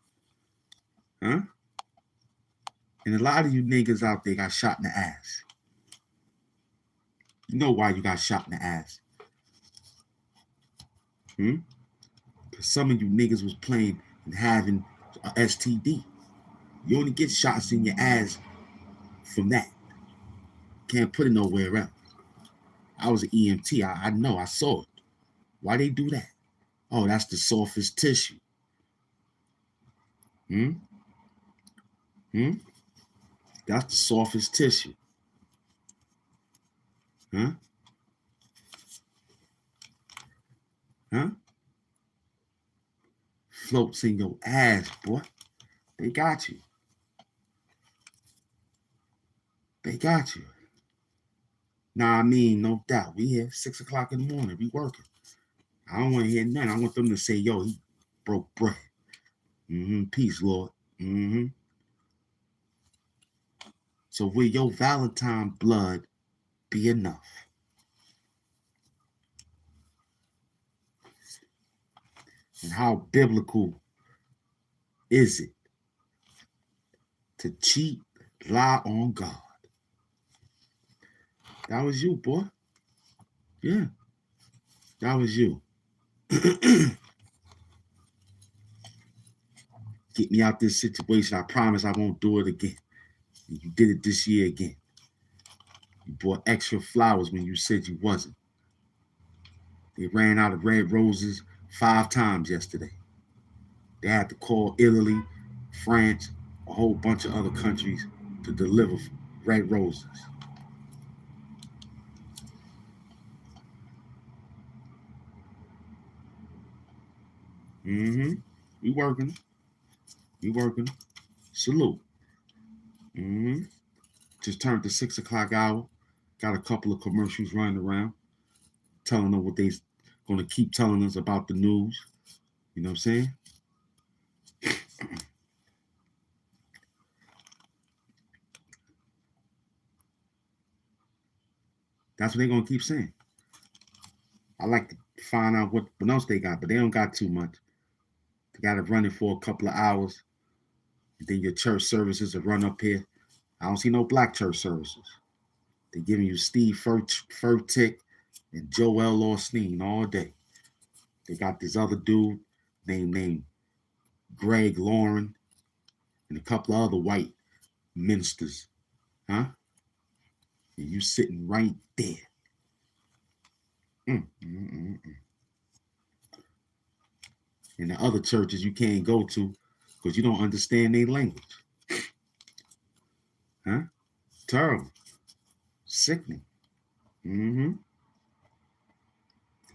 Huh? And a lot of you niggas out there got shot in the ass. You know why you got shot in the ass? Because some of you niggas was playing and having a STD. You only get shots in your ass from that. Can't put it nowhere else. I was an EMT. I know. I saw it. Why they do that? Oh, that's the softest tissue. That's the softest tissue. Huh? Floats in your ass, boy. They got you. They got you. Nah, I mean, no doubt. We here 6 o'clock in the morning. We working. I don't want to hear nothing. I want them to say, yo, he broke bread. Peace, Lord. So will your Valentine blood be enough? And how biblical is it to cheat, lie on God? That was you, boy. Yeah, that was you. Get me out this situation. I promise I won't do it again. And you did it this year again. You bought extra flowers when you said you wasn't. They ran out of red roses 5 times yesterday. They had to call Italy, France, a whole bunch of other countries to deliver red roses. Mm-hmm. We working. We working. Salute. Mm-hmm. Just turned the 6 o'clock hour. Got a couple of commercials running around, telling them what they're going to keep telling us about the news. You know what I'm saying? That's what they're going to keep saying. I like to find out what else they got, but they don't got too much. They got to run it for a couple of hours. And then your church services will run up here. I don't see no black church services. They're giving you Steve Furtick and Joel Osteen all day. They got this other dude named Greg Lauren and a couple of other white ministers. Huh? And you sitting right there. And the other churches you can't go to because you don't understand their language. Huh? Terrible. Sickening. Mm-hmm.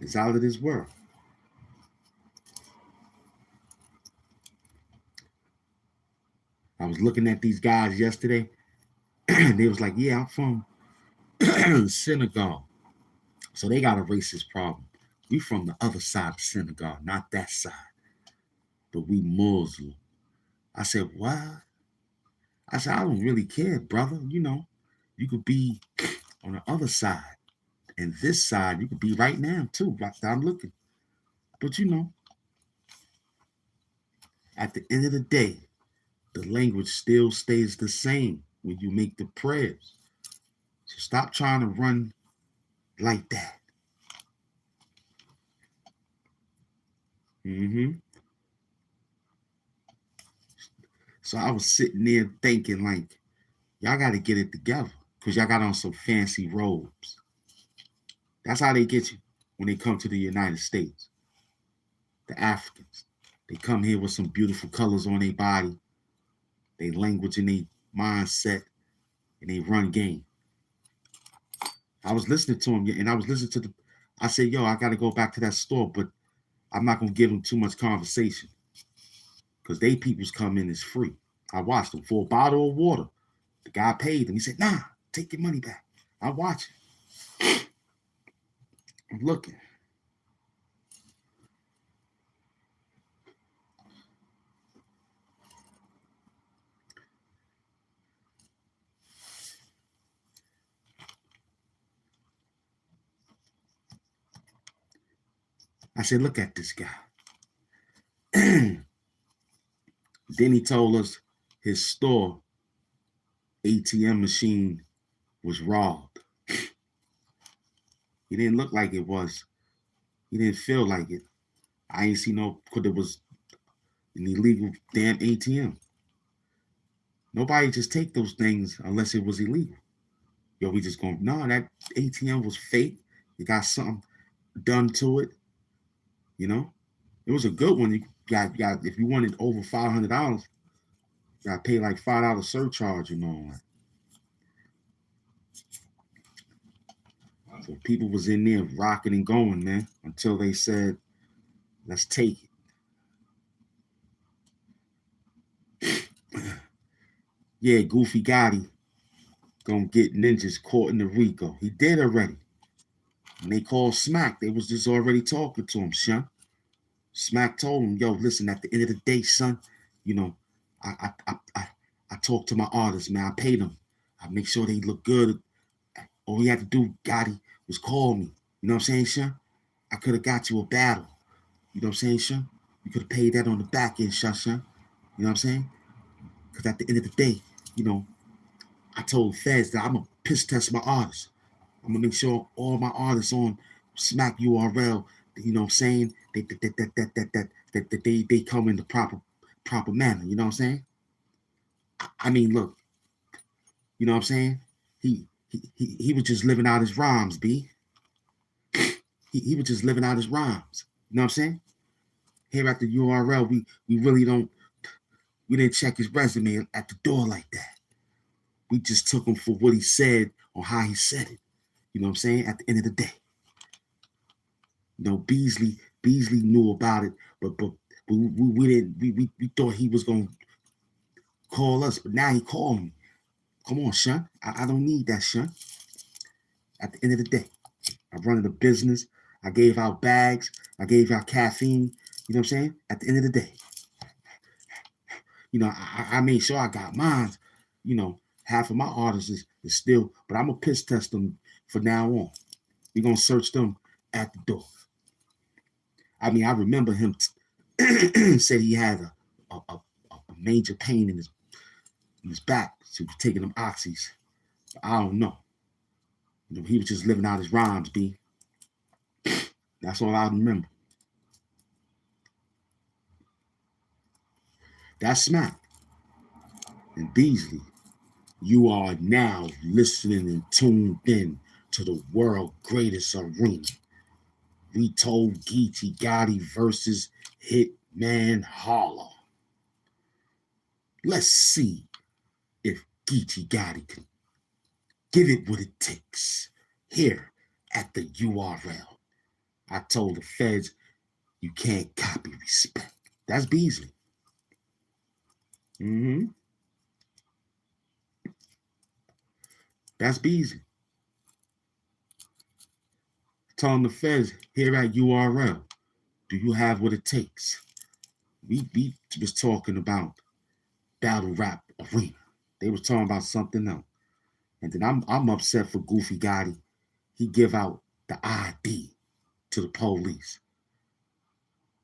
It's out of this world. I was looking at these guys yesterday, and they was like, yeah, I'm from Senegal. So they got a racist problem. We from the other side of Senegal, not that side. But we Muslim. I said, what? I said, I don't really care, brother. You know, you could be on the other side. And this side, you could be right now, too. Right now I'm looking. But you know, at the end of the day, the language still stays the same when you make the prayers. So stop trying to run like that. Mm-hmm. So I was sitting there thinking, like, y'all got to get it together because y'all got on some fancy robes. That's how they get you when they come to the United States. The Africans. They come here with some beautiful colors on their body, their language and their mindset, and they run game. I was listening to them, and I was listening to I said, yo, I got to go back to that store, but I'm not going to give them too much conversation because they people's come in is free. I watched them for a bottle of water. The guy paid them. He said, nah, take your money back. I watch it. I'm looking. I said, look at this guy. Then he told us his store ATM machine was robbed. He didn't look like it was. He didn't feel like it. I ain't see no, because it was an illegal damn ATM. Nobody just take those things unless it was illegal. Yo, we just going, no, that ATM was fake. You got something done to it. You know? It was a good one. You got if you wanted over $500, you got to pay like $5 surcharge and all that. So people was in there rocking and going, man, until they said, let's take it. Yeah, Goofy Gotti gonna get ninjas caught in the RICO. He did already. When they called Smack, they was just already talking to him, son. Smack told him, yo, listen, at the end of the day, son, you know, I talk to my artists, man. I pay them. I make sure they look good. All he had to do, Gotti, was call me. You know what I'm saying, son? I could have got you a battle. You know what I'm saying, son? You could have paid that on the back end, Shun. You know what I'm saying? Because at the end of the day, you know, I told feds that I'm going to piss test my artists. I'm going to make sure all my artists on Smack URL, you know what I'm saying, they come in the proper manner. You know what I'm saying? I mean, look, you know what I'm saying? He was just living out his rhymes, B. He was just living out his rhymes. You know what I'm saying? Here at the URL, we really we didn't check his resume at the door like that. We just took him for what he said or how he said it. You know what I'm saying? At the end of the day. You know, Beasley knew about it, but we thought he was gonna call us, but now he called me. Come on, Shun. I don't need that, Shun. At the end of the day, I'm running a business. I gave out bags. I gave out caffeine. You know what I'm saying? At the end of the day. You know, I made sure I got mine. You know, half of my artists is still, but I'm going to piss test them for now on. We're going to search them at the door. I mean, I remember him said he had a major pain in his back. So he was taking them oxys. I don't know. You know, he was just living out his rhymes, B. That's all I remember. That's Smack. And Beasley, you are now listening and tuned in to the world greatest arena. We told Gotti versus Hitman Holler. Let's see if Gotti can give it what it takes here at the URL. I told the feds, you can't copy respect. That's Beasley. That's Beasley. Telling the feds here at URL, do you have what it takes? We was talking about battle rap arena. They was talking about something else. And then I'm upset for Goofy Gotti. He give out the ID to the police.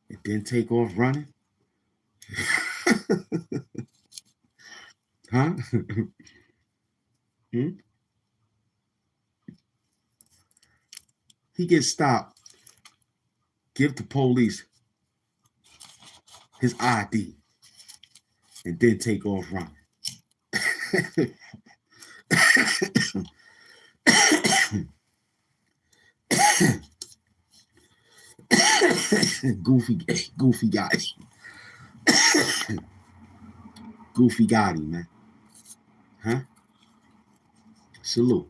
It didn't take off running. Huh? He gets stopped. Give the police his ID and then take off running. Goofy Gotti. Goofy Gotti, man. Huh? Salute.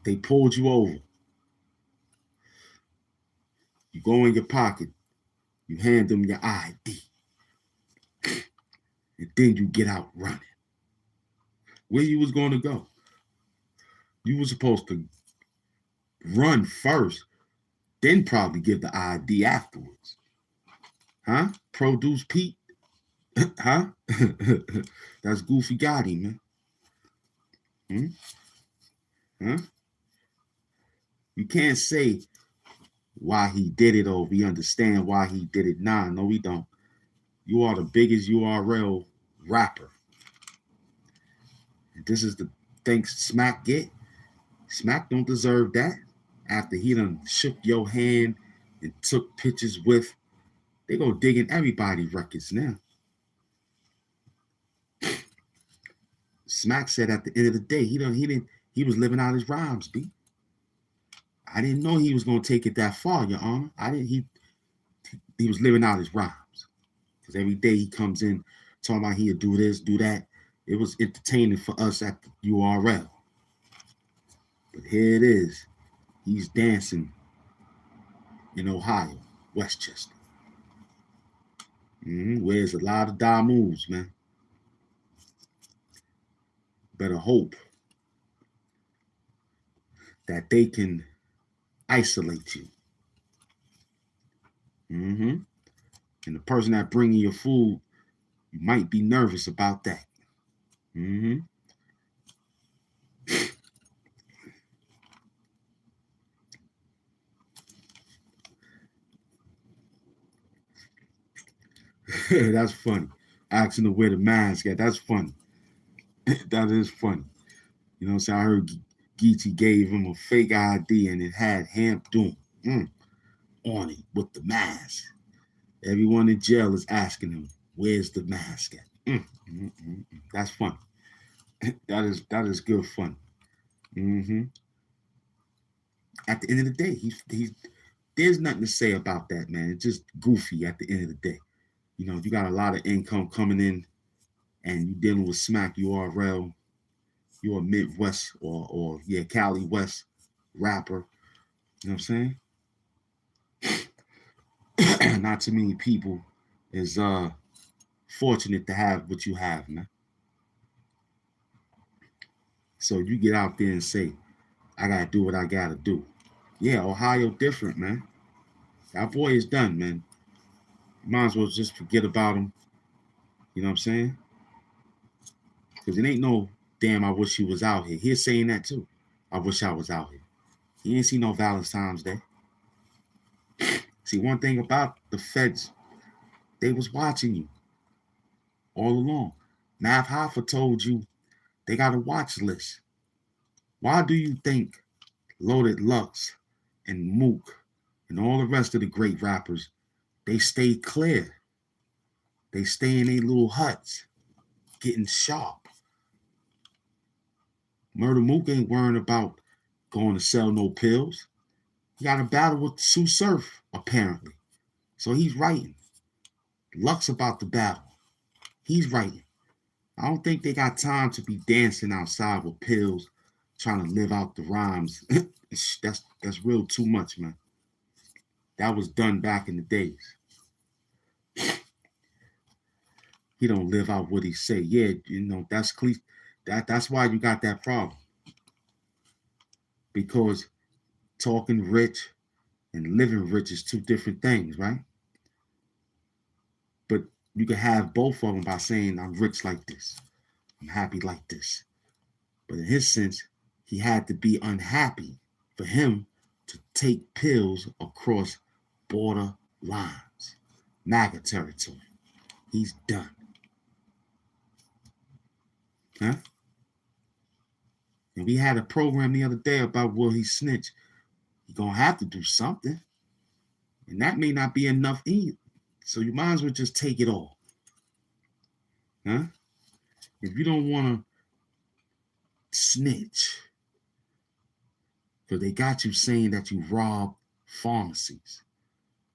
They pulled you over. You go in your pocket. You hand them your ID. And then you get out running. Where you was going to go? You were supposed to run first, then probably give the ID afterwards. Huh? Produce Pete? Huh? That's Goofy Gotti, man. Huh? You can't say why he did it or we understand why he did it. Nah, no, we don't. You are the biggest URL rapper. And this is the thanks Smack get. Smack don't deserve that. After he done shook your hand and took pictures with, they go digging everybody's records now. Smack said at the end of the day, he was living out his rhymes, B. I didn't know he was gonna take it that far, Your Honor. He was living out his rhymes. Because every day he comes in talking about he'll do this, do that. It was entertaining for us at the URL. But here it is. He's dancing in Ohio, Westchester. Where's a lot of die moves, man. Better hope that they can isolate you. And the person that bringing your food, you might be nervous about that. That's funny. Asking to wear the mask at. That's funny. That is funny. You know what I'm saying? I heard Gotti gave him a fake ID and it had HAMP doing on it with the mask. Everyone in jail is asking him, where's the mask at? That's funny. that is good fun. At the end of the day, he's there's nothing to say about that, man. It's just goofy at the end of the day. You know, you got a lot of income coming in and you dealing with smack URL, you're a Midwest or Cali West rapper. You know what I'm saying? Not too many people is fortunate to have what you have, man. So you get out there and say, I gotta do what I gotta do. Yeah, Ohio different, man. That boy is done, man. You might as well just forget about him. You know what I'm saying? Because it ain't no damn I wish he was out here. He's saying that too. I wish I was out here. He ain't see no Valentine's Day. See, one thing about the feds, they was watching you all along. Nav Hoffa told you they got a watch list. Why do you think Loaded Lux and Mook and all the rest of the great rappers, they stay clear? They stay in their little huts, getting sharp. Murder Mook ain't worrying about going to sell no pills. He got a battle with Sue Surf, apparently. So he's writing. Lux about the battle. He's writing. I don't think they got time to be dancing outside with pills, trying to live out the rhymes. That's real too much, man. That was done back in the days. He don't live out what he say. Yeah, you know, that's why you got that problem. Because talking rich and living rich is two different things, right? But you can have both of them by saying, I'm rich like this. I'm happy like this. But in his sense, he had to be unhappy for him to take pills across border lines, MAGA territory. He's done. Huh? And we had a program the other day about will he snitch. He's going to have to do something. And that may not be enough either. So you might as well just take it all. Huh? If you don't want to snitch, because they got you saying that you robbed pharmacies,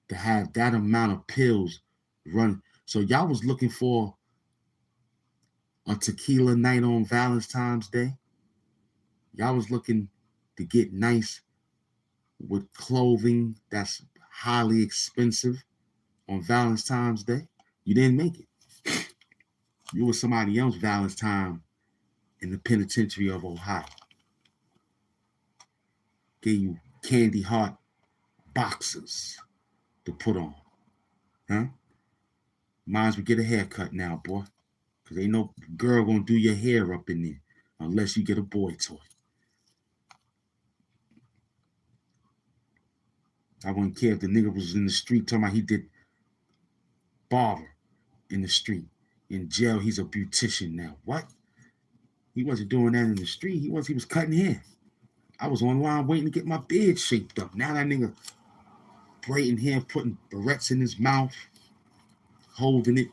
to have that amount of pills run. So y'all was looking for a tequila night on Valentine's Day. Y'all was looking to get nice with clothing that's highly expensive on Valentine's Day. You didn't make it. You were somebody else Valentine in the penitentiary of Ohio. Gave you candy heart boxes to put on. Huh? Might as well get a haircut now, boy. Because ain't no girl gonna do your hair up in there unless you get a boy toy. I wouldn't care if the nigga was in the street talking about he did barber in the street. In jail, he's a beautician now. What? He wasn't doing that in the street. He was cutting hair. I was online waiting to get my beard shaped up. Now that nigga braiding hair, putting barrettes in his mouth, holding the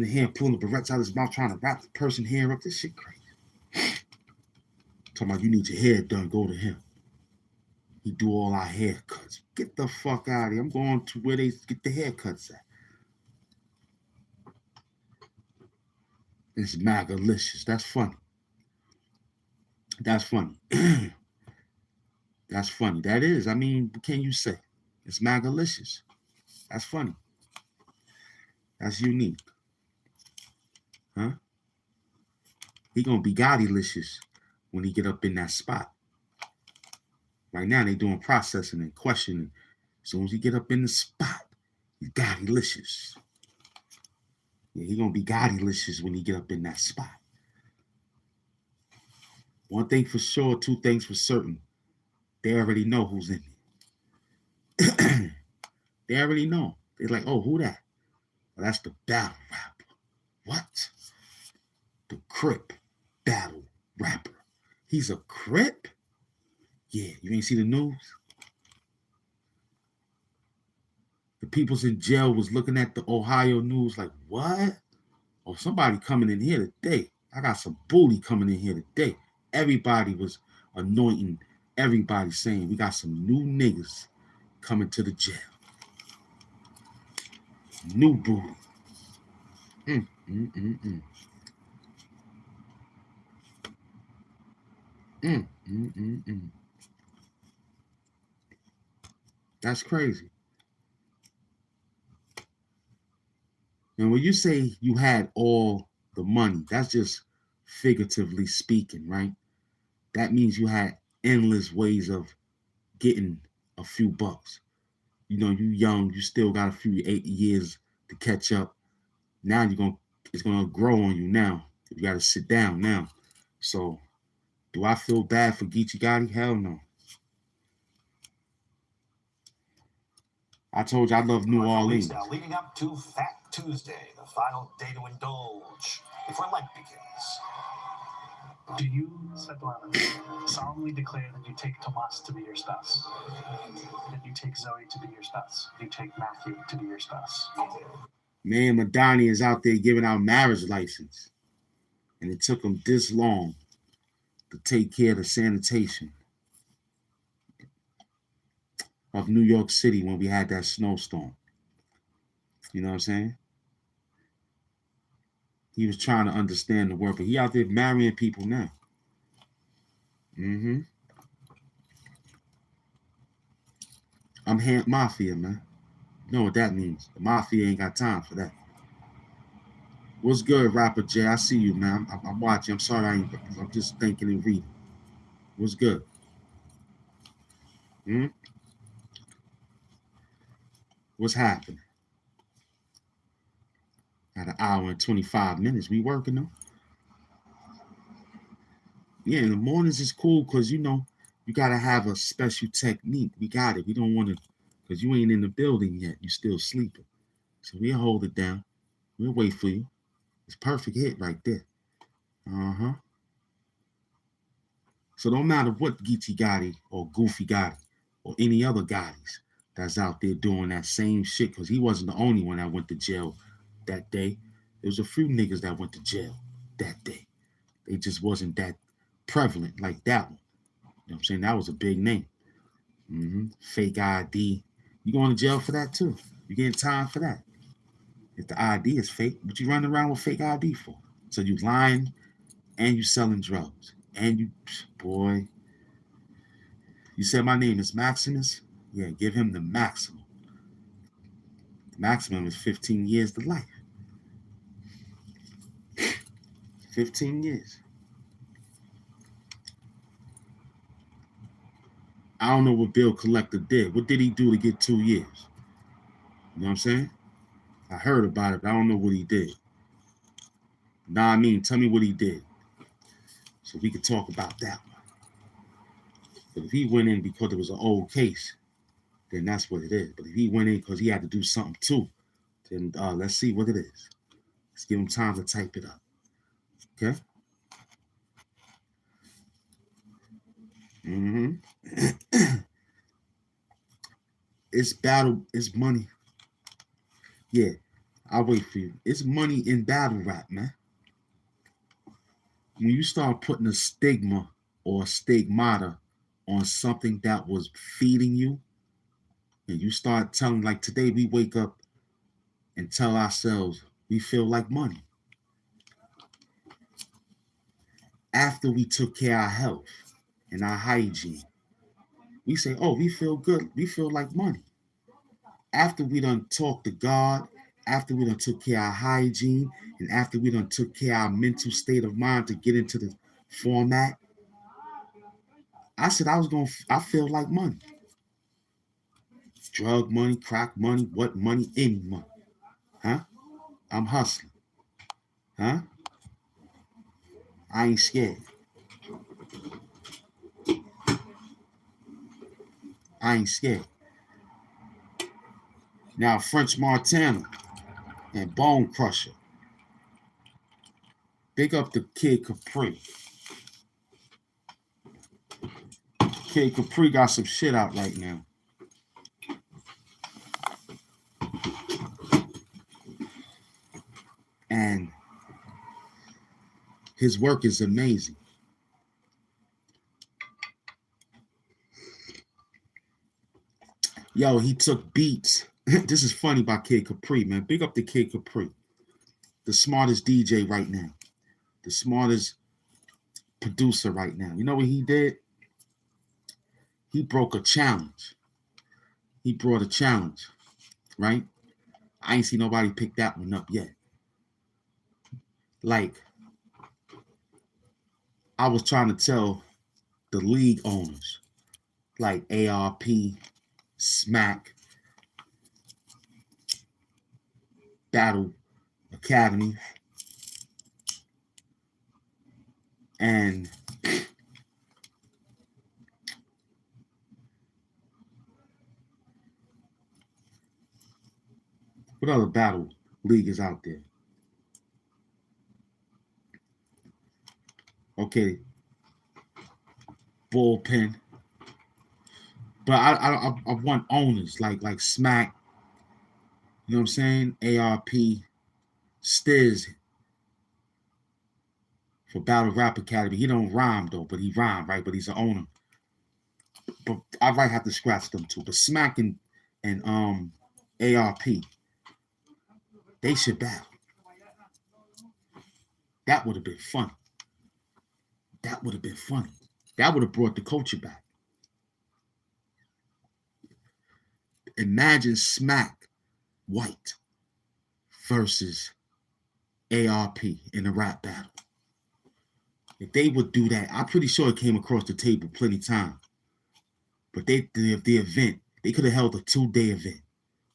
hair, pulling the barrettes out of his mouth, trying to wrap the person's hair up. This shit crazy. Talking about you need your hair done, go to him. He do all our haircuts. Get the fuck out of here. I'm going to where they get the haircuts at. It's magalicious. That's funny. That's funny. That's funny. That is. I mean, what can you say? It's magalicious. That's funny. That's unique. Huh? He gonna be Gotti-licious when he get up in that spot. Right now, they doing processing and questioning. As soon as he get up in the spot, he's Gotti-licious. Yeah, he gonna be Gotti-licious when he get up in that spot. One thing for sure, two things for certain. They already know who's in there. They already know. They're like, oh, who that? Well, that's the battle rapper. What? The Crip battle rapper. He's a Crip? Yeah, you ain't see the news? The people's in jail was looking at the Ohio news like, what? Oh, somebody coming in here today. I got some booty coming in here today. Everybody was anointing. Everybody saying we got some new niggas coming to the jail. New booty. Mm, mm, mm, mm. Mm, mm, mm, mm. That's crazy. And when you say you had all the money, that's just figuratively speaking, right? That means you had endless ways of getting a few bucks. You know, you young, you still got a few 8 years to catch up. Now it's gonna grow on you now. You gotta sit down now. So do I feel bad for Geechee Gotti? Hell no. I told you I love New Orleans. Now, leading up to Fat Tuesday, the final day to indulge before Lent begins. Do you, Svetlana, solemnly declare that you take Tomas to be your spouse? That you take Zoe to be your spouse? You take Matthew to be your spouse? Man, Madani is out there giving out marriage license. And it took him this long to take care of the sanitation of New York City when we had that snowstorm. You know what I'm saying? He was trying to understand the word, but he out there marrying people now. Mm-hmm. I'm HAMP Mafia, man. You know what that means. The Mafia ain't got time for that. What's good, Rapper J? I see you, man. I'm watching. I'm sorry I'm just thinking and reading. What's good? What's happening? Got an hour and 25 minutes. We working though. Yeah, in the mornings is cool because you know you gotta have a special technique. We got it. We don't want to, because you ain't in the building yet. You still sleeping. So we'll hold it down. We'll wait for you. It's perfect hit right there. Uh-huh. So don't matter what Geechee Gotti or Goofy Gotti or any other Gottis that's out there doing that same shit, because he wasn't the only one that went to jail that day. There was a few niggas that went to jail that day. They just wasn't that prevalent like that one. You know what I'm saying? That was a big name. Fake ID. You going to jail for that too. You getting time for that. If the ID is fake, what you running around with fake ID for? So you lying and you selling drugs. And you, boy, you said my name is Maximus? Yeah, give him the maximum. The maximum is 15 years to life. 15 years. I don't know what Bill Collector did. What did he do to get 2 years? You know what I'm saying? I heard about it, but I don't know what he did. Nah, I mean, tell me what he did, so we could talk about that one. But if he went in because it was an old case, then that's what it is. But if he went in because he had to do something too, then let's see what it is. Let's give him time to type it up. Okay? It's battle, it's money. Yeah, I'll wait for you. It's money in battle rap, man. When you start putting a stigma or a stigmata on something that was feeding you, and you start telling, like today we wake up and tell ourselves we feel like money. After we took care of our health and our hygiene, we say, oh, we feel good. We feel like money. After we done talked to God, after we done took care of our hygiene, and after we done took care of our mental state of mind to get into the format, I said I feel like money. Drug money, crack money, what money, any money. Huh? I'm hustling. Huh? I ain't scared. I ain't scared. Now, French Montana and Bone Crusher. Big up the Kid Capri. Kid Capri got some shit out right now. And his work is amazing. Yo, he took beats. This is funny by Kid Capri, man. Big up the Kid Capri. The smartest DJ right now. The smartest producer right now. You know what he did? He broke a challenge. He brought a challenge, right? I ain't seen nobody pick that one up yet. Like, I was trying to tell the league owners, like ARP, Smack, Battle Academy, and what other battle league is out there? Okay, Bullpen. But I want owners like Smack, you know what I'm saying? ARP, Stiz for Battle Rap Academy. He don't rhyme though, but he rhyme, right? But he's an owner. But I might have to scratch them too. But Smack and ARP, they should battle. That would have been funny. That would have been funny. That would have brought the culture back. Imagine Smack White versus ARP in a rap battle. If they would do that, I'm pretty sure it came across the table plenty of times. But the event, they could have held a 2-day event.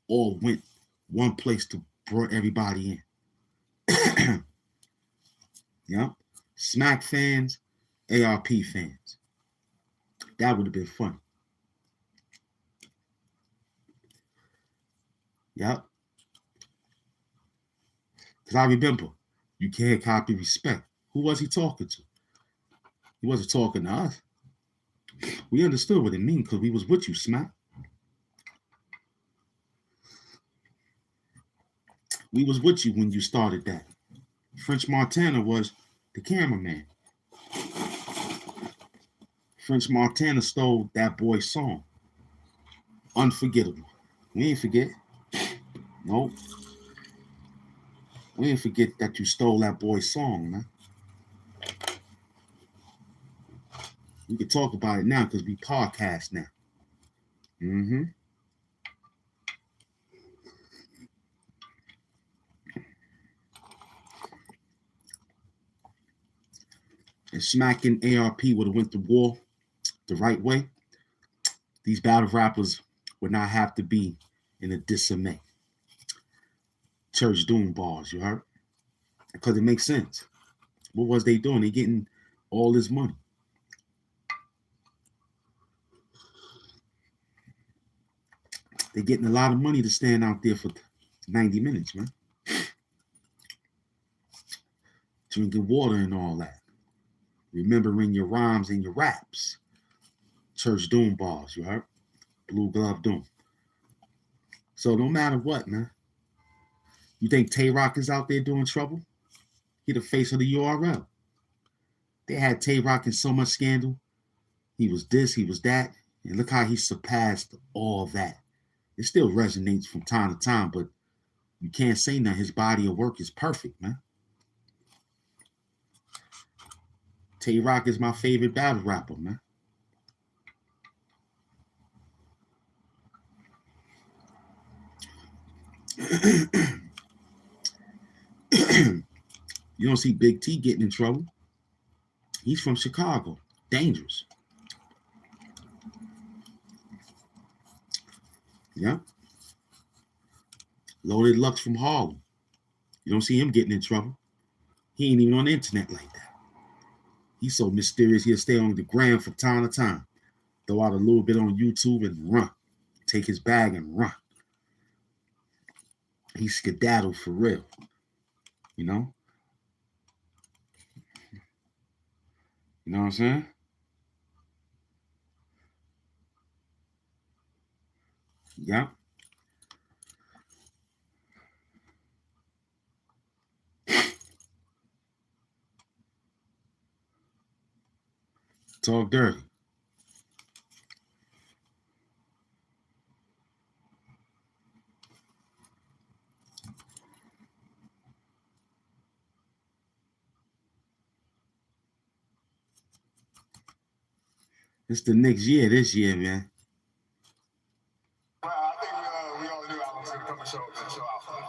Or went one place to brought everybody in. Yeah. Smack fans, ARP fans. That would have been fun. Yep. Because I remember, you can't copy respect. Who was he talking to? He wasn't talking to us. We understood what it means because we was with you, Smack. We was with you when you started that. French Montana was the cameraman. French Montana stole that boy's song. Unforgettable. We ain't forget. Nope. We ain't forget that you stole that boy's song, man. We can talk about it now because we podcast now. Mm-hmm. If Smack and ARP would have went to war the right way, these battle rappers would not have to be in a disarray. Church doom bars, you heard? Because it makes sense. What was they doing? They getting all this money. They're getting a lot of money to stand out there for 90 minutes, man. Drinking water and all that. Remembering your rhymes and your raps. Church doom bars, you heard? Blue glove doom. So no matter what, man. You think Tay-Rock is out there doing trouble? He the face of the URL. They had Tay-Rock in so much scandal. He was this, he was that. And look how he surpassed all that. It still resonates from time to time, but you can't say that his body of work is perfect, man. Tay-Rock is my favorite battle rapper, man. You don't see Big T getting in trouble. He's from Chicago. Dangerous. Yeah. Loaded Lux from Harlem. You don't see him getting in trouble. He ain't even on the internet like that. He's so mysterious, he'll stay on the gram from time to time. Throw out a little bit on YouTube and run. Take his bag and run. He skedaddled for real. You know? You know what I'm saying? Yeah. Talk dirty. It's the next year, this year, man. Well, I think we all knew Alan was going to come and show out for that.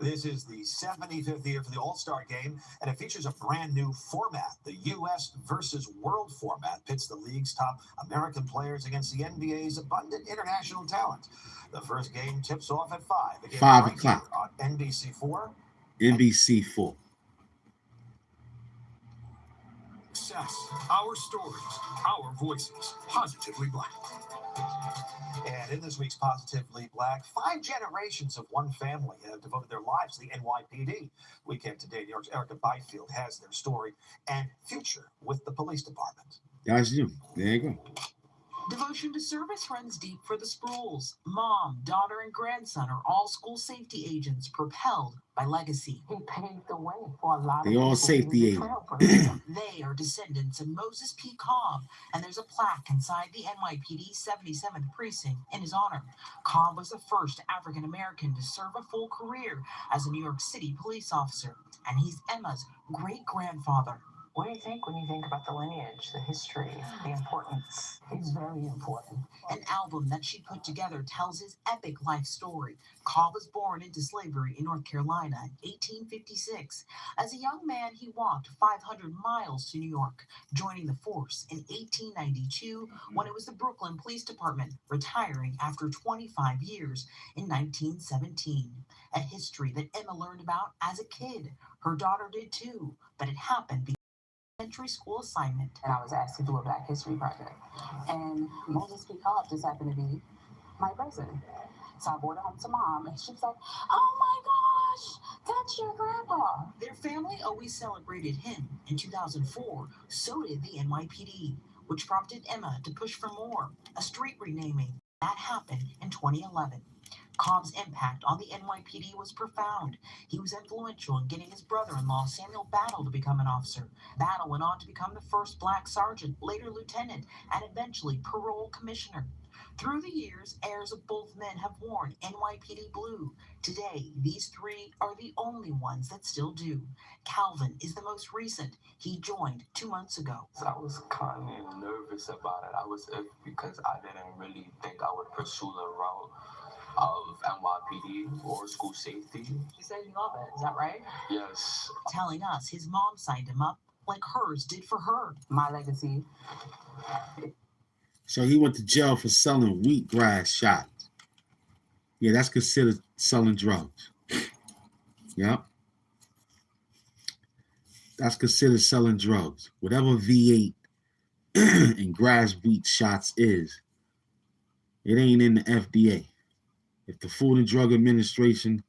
This is the 75th year for the All-Star Game, and it features a brand new format. The U.S. versus World format pits the league's top American players against the NBA's abundant international talent. The first game tips off at 5. Again, 5 right o'clock. on NBC4. NBC4. Success, our stories, our voices, Positively Black. And in this week's Positively Black, 5 generations of one family have devoted their lives to the NYPD. Weekend Today, New York's Erica Byfield has their story and future with the police department. That's you. There you go. Devotion to service runs deep for the Spruills. Mom, daughter, and grandson are all school safety agents propelled by legacy. He paved the way for a lot They all safety agents. They are descendants of Moses P. Cobb, and there's a plaque inside the NYPD 77th precinct in his honor. Cobb was the first African American to serve a full career as a New York City police officer, and he's Emma's great-grandfather. What do you think when you think about the lineage, the history, the importance? It's very important. An album that she put together tells his epic life story. Cobb was born into slavery in North Carolina in 1856. As a young man, he walked 500 miles to New York, joining the force in 1892 when it was the Brooklyn Police Department, retiring after 25 years in 1917. A history that Emma learned about as a kid. Her daughter did too, but it happened because elementary school assignment, and I was asked to do a Black History project. And Moses P. Cobb just happened to be my person. So I brought it home to Mom, and she was like, "Oh my gosh, that's your grandpa." Their family always celebrated him. In 2004, so did the NYPD, which prompted Emma to push for more, a street renaming. That happened in 2011. Cobb's impact on the NYPD was profound. He was influential in getting his brother-in-law Samuel Battle to become an officer. Battle went on to become the first Black sergeant, later lieutenant, and eventually parole commissioner. Through the years, heirs of both men have worn NYPD blue. Today, these 3 are the only ones that still do. Calvin is the most recent. He joined 2 months ago. So I was kind of nervous about it. I was because I didn't really think I would pursue the route of NYPD or school safety. You said you love it, is that right? Yes. Telling us his mom signed him up like hers did for her. My legacy. So he went to jail for selling wheatgrass shots. Yeah, that's considered selling drugs. Yep. That's considered selling drugs. Whatever V8 and grass wheat shots is, it ain't in the FDA. If the Food and Drug Administration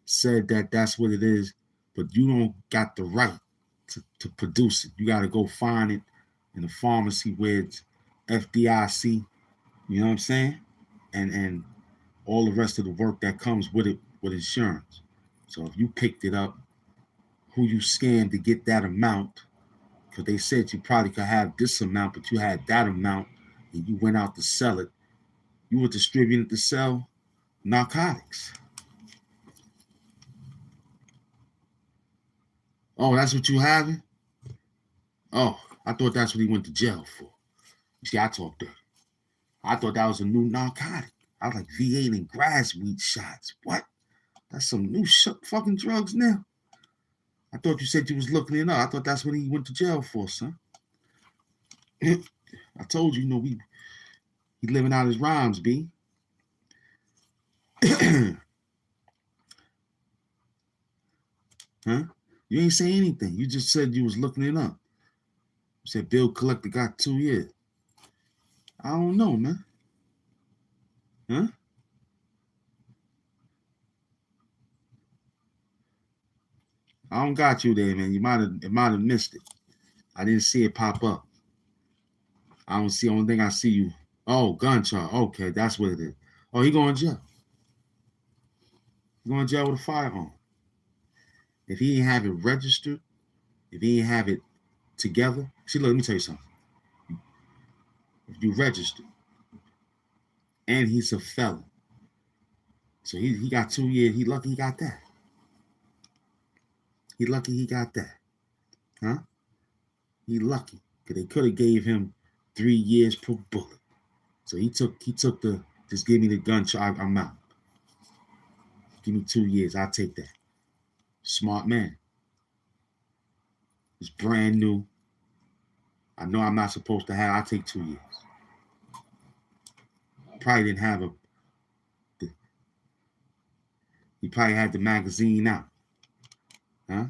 said that that's what it is, but you don't got the right to produce it. You got to go find it in a pharmacy where it's FDIC, you know what I'm saying? And all the rest of the work that comes with it with insurance. So if you picked it up, who you scanned to get that amount, because they said you probably could have this amount, but you had that amount, and you went out to sell it, you were distributing to sell narcotics. Oh, that's what you having? Oh, I thought that's what he went to jail for. See, I talked dirty. I thought that was a new narcotic. I was like, V8 and grass wheat shots. What? That's some new fucking drugs now. I thought you said you was looking it up. I thought that's what he went to jail for, son. I told you, you know, he living out his rhymes, B. Huh? You ain't say anything. You just said you was looking it up. You said bill collector got 2 years. I don't know, man. Huh? I don't got you there, man. It might have missed it. I didn't see it pop up. I don't see. Only thing I see you. Oh, gun charge. Okay, that's what it is. Oh, he going to jail. He going to jail with a firearm. If he ain't have it registered, if he ain't have it together. See, look, let me tell you something. If you registered, and he's a felon, so he got 2 years. He lucky he got that. He lucky he got that. Huh? He lucky. Because they could have gave him 3 years per bullet. So he took the, just give me the gun charge, I'm out. Give me 2 years, I'll take that. Smart man. It's brand new. I know I'm not supposed to have, I'll take 2 years. Probably didn't have he probably had the magazine out. Huh?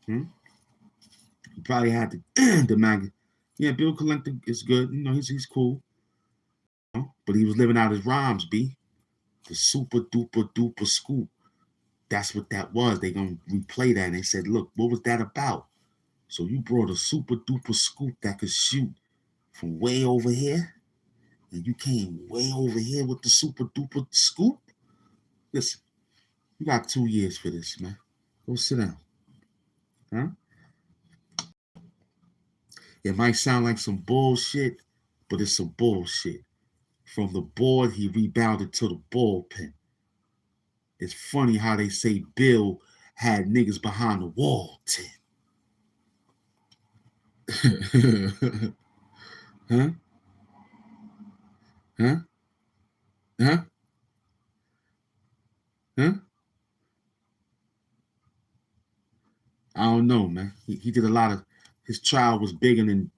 He probably had the magazine. Yeah, bill collector is good. You know, he's cool. You know? But he was living out his rhymes, B. The super duper duper scoop. That's what that was. They gonna replay that. And they said, look, what was that about? So you brought a super duper scoop that could shoot from way over here, and you came way over here with the super duper scoop? Listen, you got 2 years for this, man. Go sit down. Huh? It might sound like some bullshit, but it's some bullshit. From the board, he rebounded to the bullpen. It's funny how they say Bill had niggas behind the wall, Tim. Huh? Huh? Huh? Huh? I don't know, man. He did a lot of, his trial was bigger than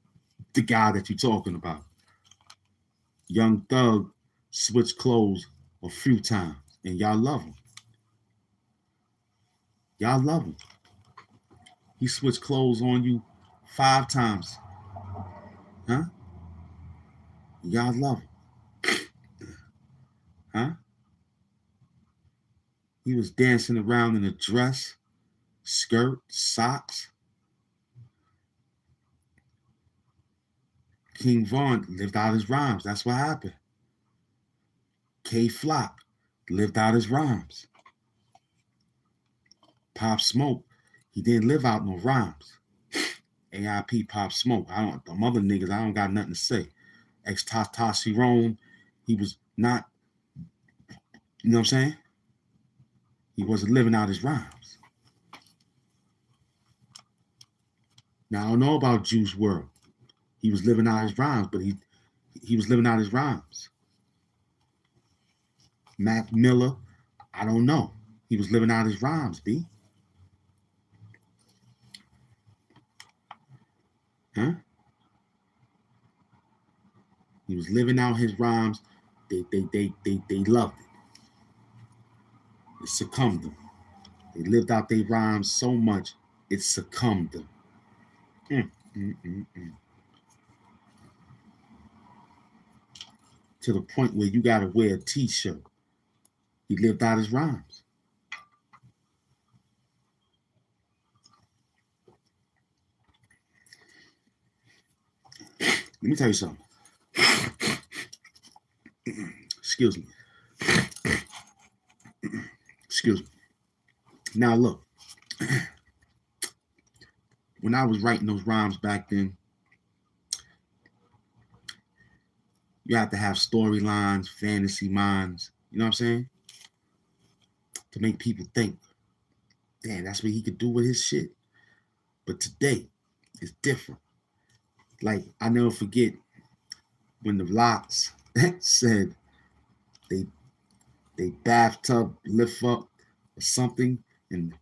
the guy that you're talking about. Young Thug switched clothes a few times, and y'all love him. Y'all love him. He switched clothes on you 5 times. Huh? Y'all love him. Huh? He was dancing around in a dress, skirt, socks. King Von lived out his rhymes. That's what happened. K-Flock lived out his rhymes. Pop Smoke, he didn't live out no rhymes. AIP Pop Smoke, the other niggas, I don't got nothing to say. Ex-Tatashi, he was not, you know what I'm saying? He wasn't living out his rhymes. Now, I don't know about Juice WRLD. He was living out his rhymes, but he was living out his rhymes. Mac Miller, I don't know. He was living out his rhymes, B. Huh? He was living out his rhymes. They loved it. It succumbed them. They lived out their rhymes so much, it succumbed them. To the point where you got to wear a t-shirt. He lived out his rhymes. Let me tell you something. Excuse me. Excuse me. Now look, when I was writing those rhymes back then, you have to have storylines, fantasy minds, you know what I'm saying? To make people think, damn, that's what he could do with his shit. But today, it's different. Like, I never forget when the Locks said they bathtub lift up or something and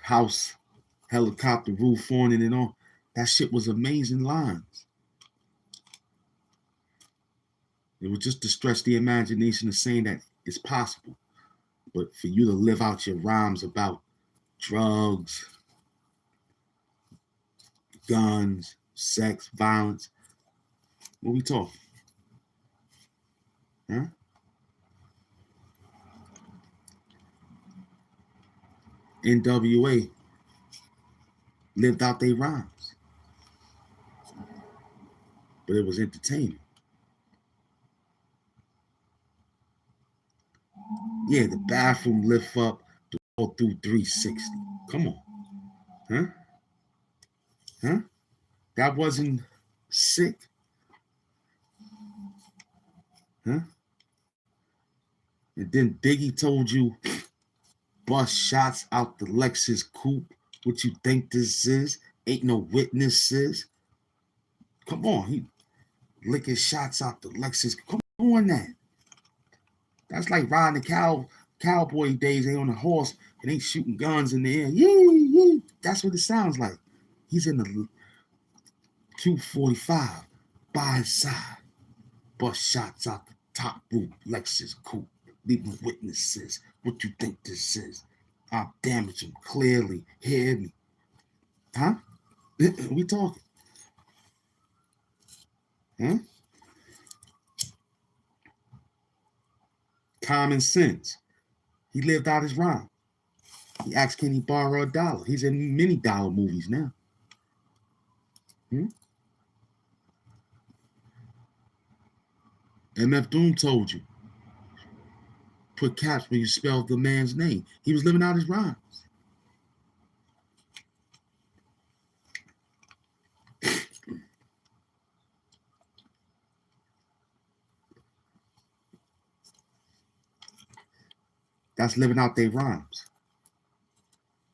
house helicopter roof on it and on. That shit was amazing lines. It was just to stretch the imagination of saying that it's possible. But for you to live out your rhymes about drugs, guns, sex, violence, what we talking? Huh? NWA lived out their rhymes. But it was entertaining. Yeah, the bathroom lift up to go through 360. Come on. Huh? Huh? That wasn't sick. Huh? And then Biggie told you, bust shots out the Lexus coupe. What you think this is? Ain't no witnesses. Come on, he licking shots out the Lexus. Come on, that. That's like riding the cowboy days. They on a horse and they shooting guns in the air. Yeah. That's what it sounds like. He's in the Q45 by his side. Bust shots out the top roof, Lexus coupe, leaving witnesses. What you think this is? I'll damage him clearly. Hear me? Huh? We talking? Huh? Common sense. He lived out his rhyme. He asked, can he borrow $1? He's in many dollar movies now. MF Doom told you, put caps when you spell the man's name. He was living out his rhymes. That's living out their rhymes.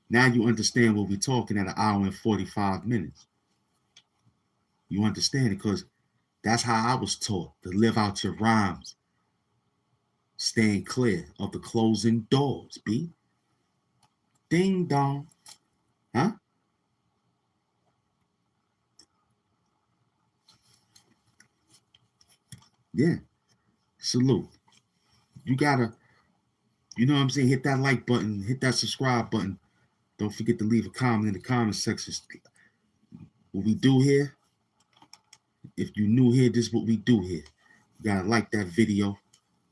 Now you understand what we're talking at 1 hour and 45 minutes. You understand it because that's how I was taught to live out your rhymes. Staying clear of the closing doors, B. Ding dong. Huh? Yeah. Salute. You gotta, you know what I'm saying? Hit that like button, hit that subscribe button. Don't forget to leave a comment in the comment section. What we do here, if you're new here, this is what we do here. You gotta like that video,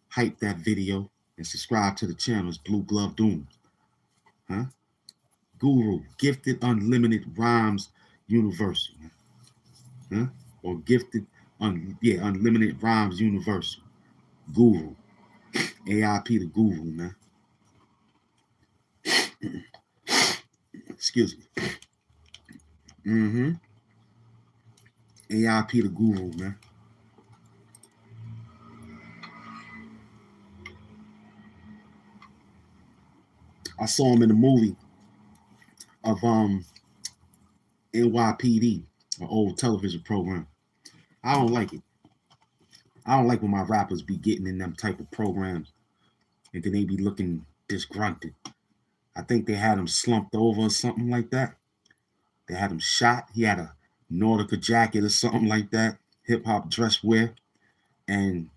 hype that video, and subscribe to the channel. It's Blue Glove Doom. Huh? Guru, Gifted Unlimited Rhymes Universal. Huh? Or Gifted, Unlimited Rhymes Universal. Guru. AIP the Guru, man. Excuse me. AIP the Guru, man. I saw him in the movie of NYPD, an old television program. I don't like it. I don't like when my rappers be getting in them type of programs and then they be looking disgruntled. I think they had him slumped over or something like that. They had him shot. He had a Nautica jacket or something like that, hip-hop dress wear, and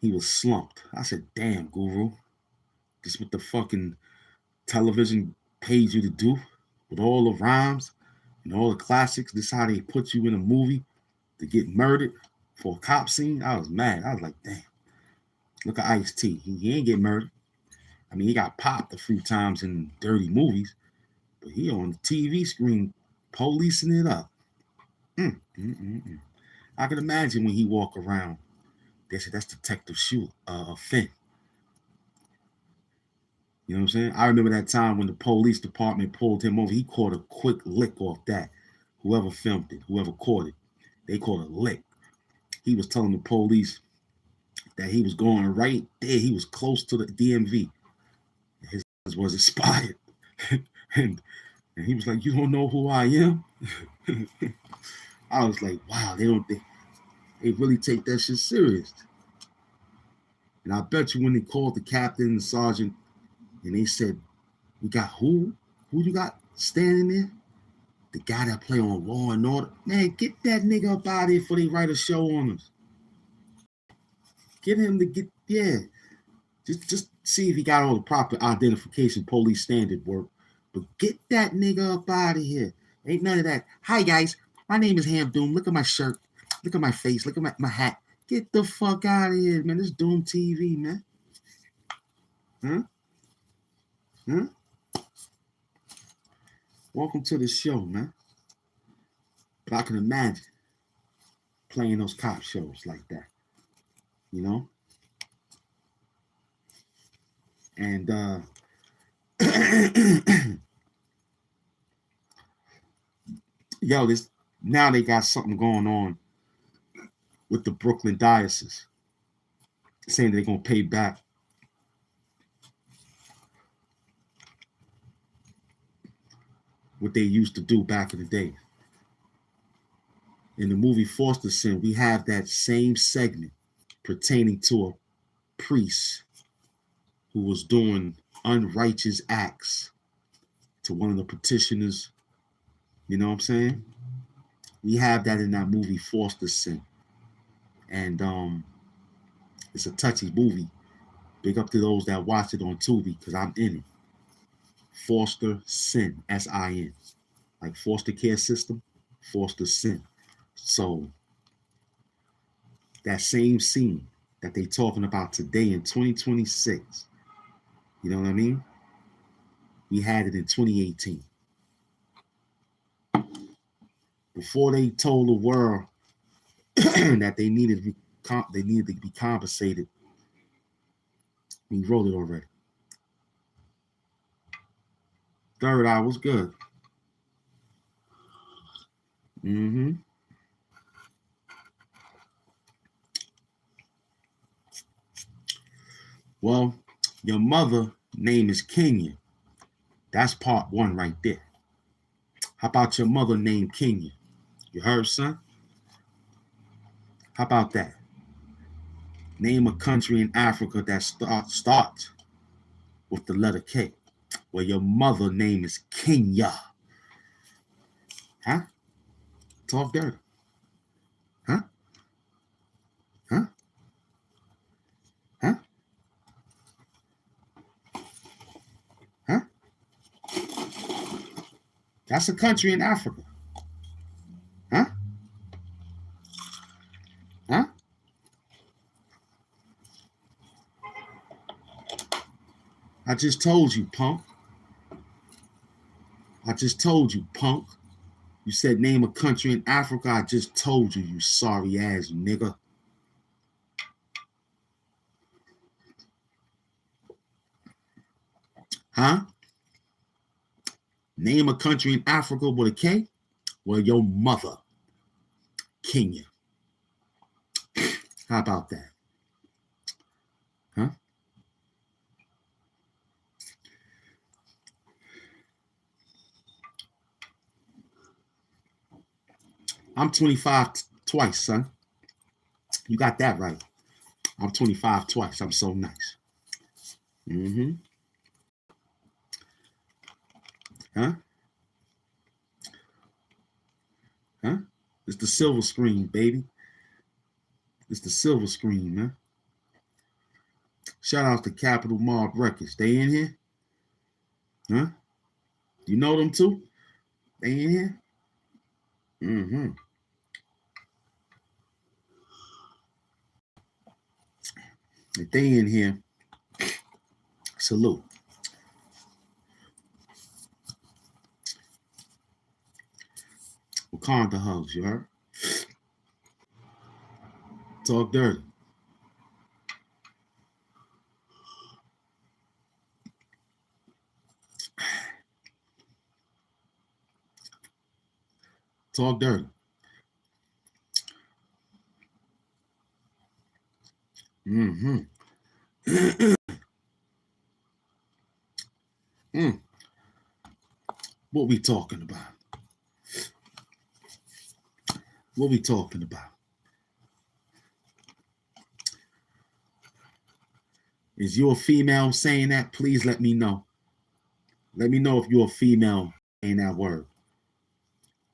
he was slumped. I said, damn, Guru, this what the fucking television paid you to do with all the rhymes and all the classics. This is how they put you in a movie to get murdered for a cop scene. I was mad. I was like, damn. Look at Ice-T. He ain't get murdered. I mean, he got popped a few times in dirty movies, but he on the TV screen policing it up. I can imagine when he walk around, they said that's Detective Finn. You know what I'm saying? I remember that time when the police department pulled him over. He caught a quick lick off that. Whoever filmed it, whoever caught it, they caught a lick. He was telling the police that he was going right there. He was close to the DMV. His was expired. and he was like, you don't know who I am? I was like, wow, they really take that shit serious. And I bet you when they called the captain and the sergeant and they said, we got who? Who you got standing there? The guy that play on Law and Order. Man, get that nigga up out of here before they write a show on us. Get him to get, Just see if he got all the proper identification, police standard work. But get that nigga up out of here. Ain't none of that. Hi, guys. My name is Ham Doom. Look at my shirt. Look at my face. Look at my hat. Get the fuck out of here, man. This Doom TV, man. Huh? Welcome to the show, man. But I can imagine playing those cop shows like that, you know? And yo, this now they got something going on with the Brooklyn diocese, saying they're gonna pay back what they used to do back in the day. In the movie Foster Sin, we have that same segment pertaining to a priest who was doing unrighteous acts to one of the petitioners. You know what I'm saying? We have that in that movie Foster Sin. And it's a touchy movie. Big up to those that watch it on Tubi, because I'm in it. Foster Sin, S-I-N. Like foster care system, Foster Sin. So that same scene that they talking about today in 2026, you know what I mean? We had it in 2018. Before they told the world that they needed to be compensated, we wrote it already. Third eye was good. Mm-hmm. Well, your mother name is Kenya. That's part one right there. How about your mother named Kenya? You heard, son? How about that? Name a country in Africa that starts with the letter K, where your mother name is Kenya. Huh? Talk dirty. Huh? Huh? Huh? Huh? That's a country in Africa. Huh? Huh? I just told you, punk. I just told you, punk. You said name a country in Africa. I just told you, you sorry ass nigga. Huh? Name a country in Africa with a K? Well, your mother, Kenya. How about that? Huh? I'm 25 twice, son. You got that right. I'm 25 twice. I'm so nice. Mm-hmm. Huh? Huh? It's the silver screen, baby. It's the silver screen, man. Shout out to Capital Mob Records. They in here? Huh? You know them too? They in here? Mm-hmm. If they in here, salute. Wakanda hugs, you heard? Talk dirty. Talk dirty. Mm-hmm. What we talking about? What we talking about? Is you a female saying that? Please let me know. Let me know if you're a female saying that word.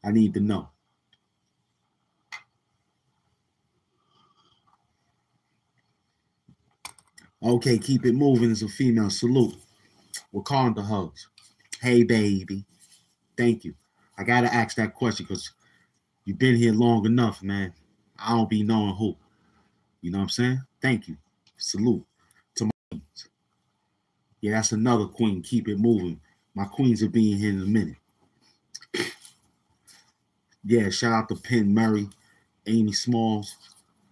I need to know. Okay, keep it moving as a female. Salute. Wakanda hugs. Hey, baby. Thank you. I got to ask that question because you've been here long enough, man. I don't be knowing who. You know what I'm saying? Thank you. Salute to my queens. Yeah, that's another queen. Keep it moving. My queens will be in here in a minute. Yeah, shout out to Penn Murray, Amy Smalls,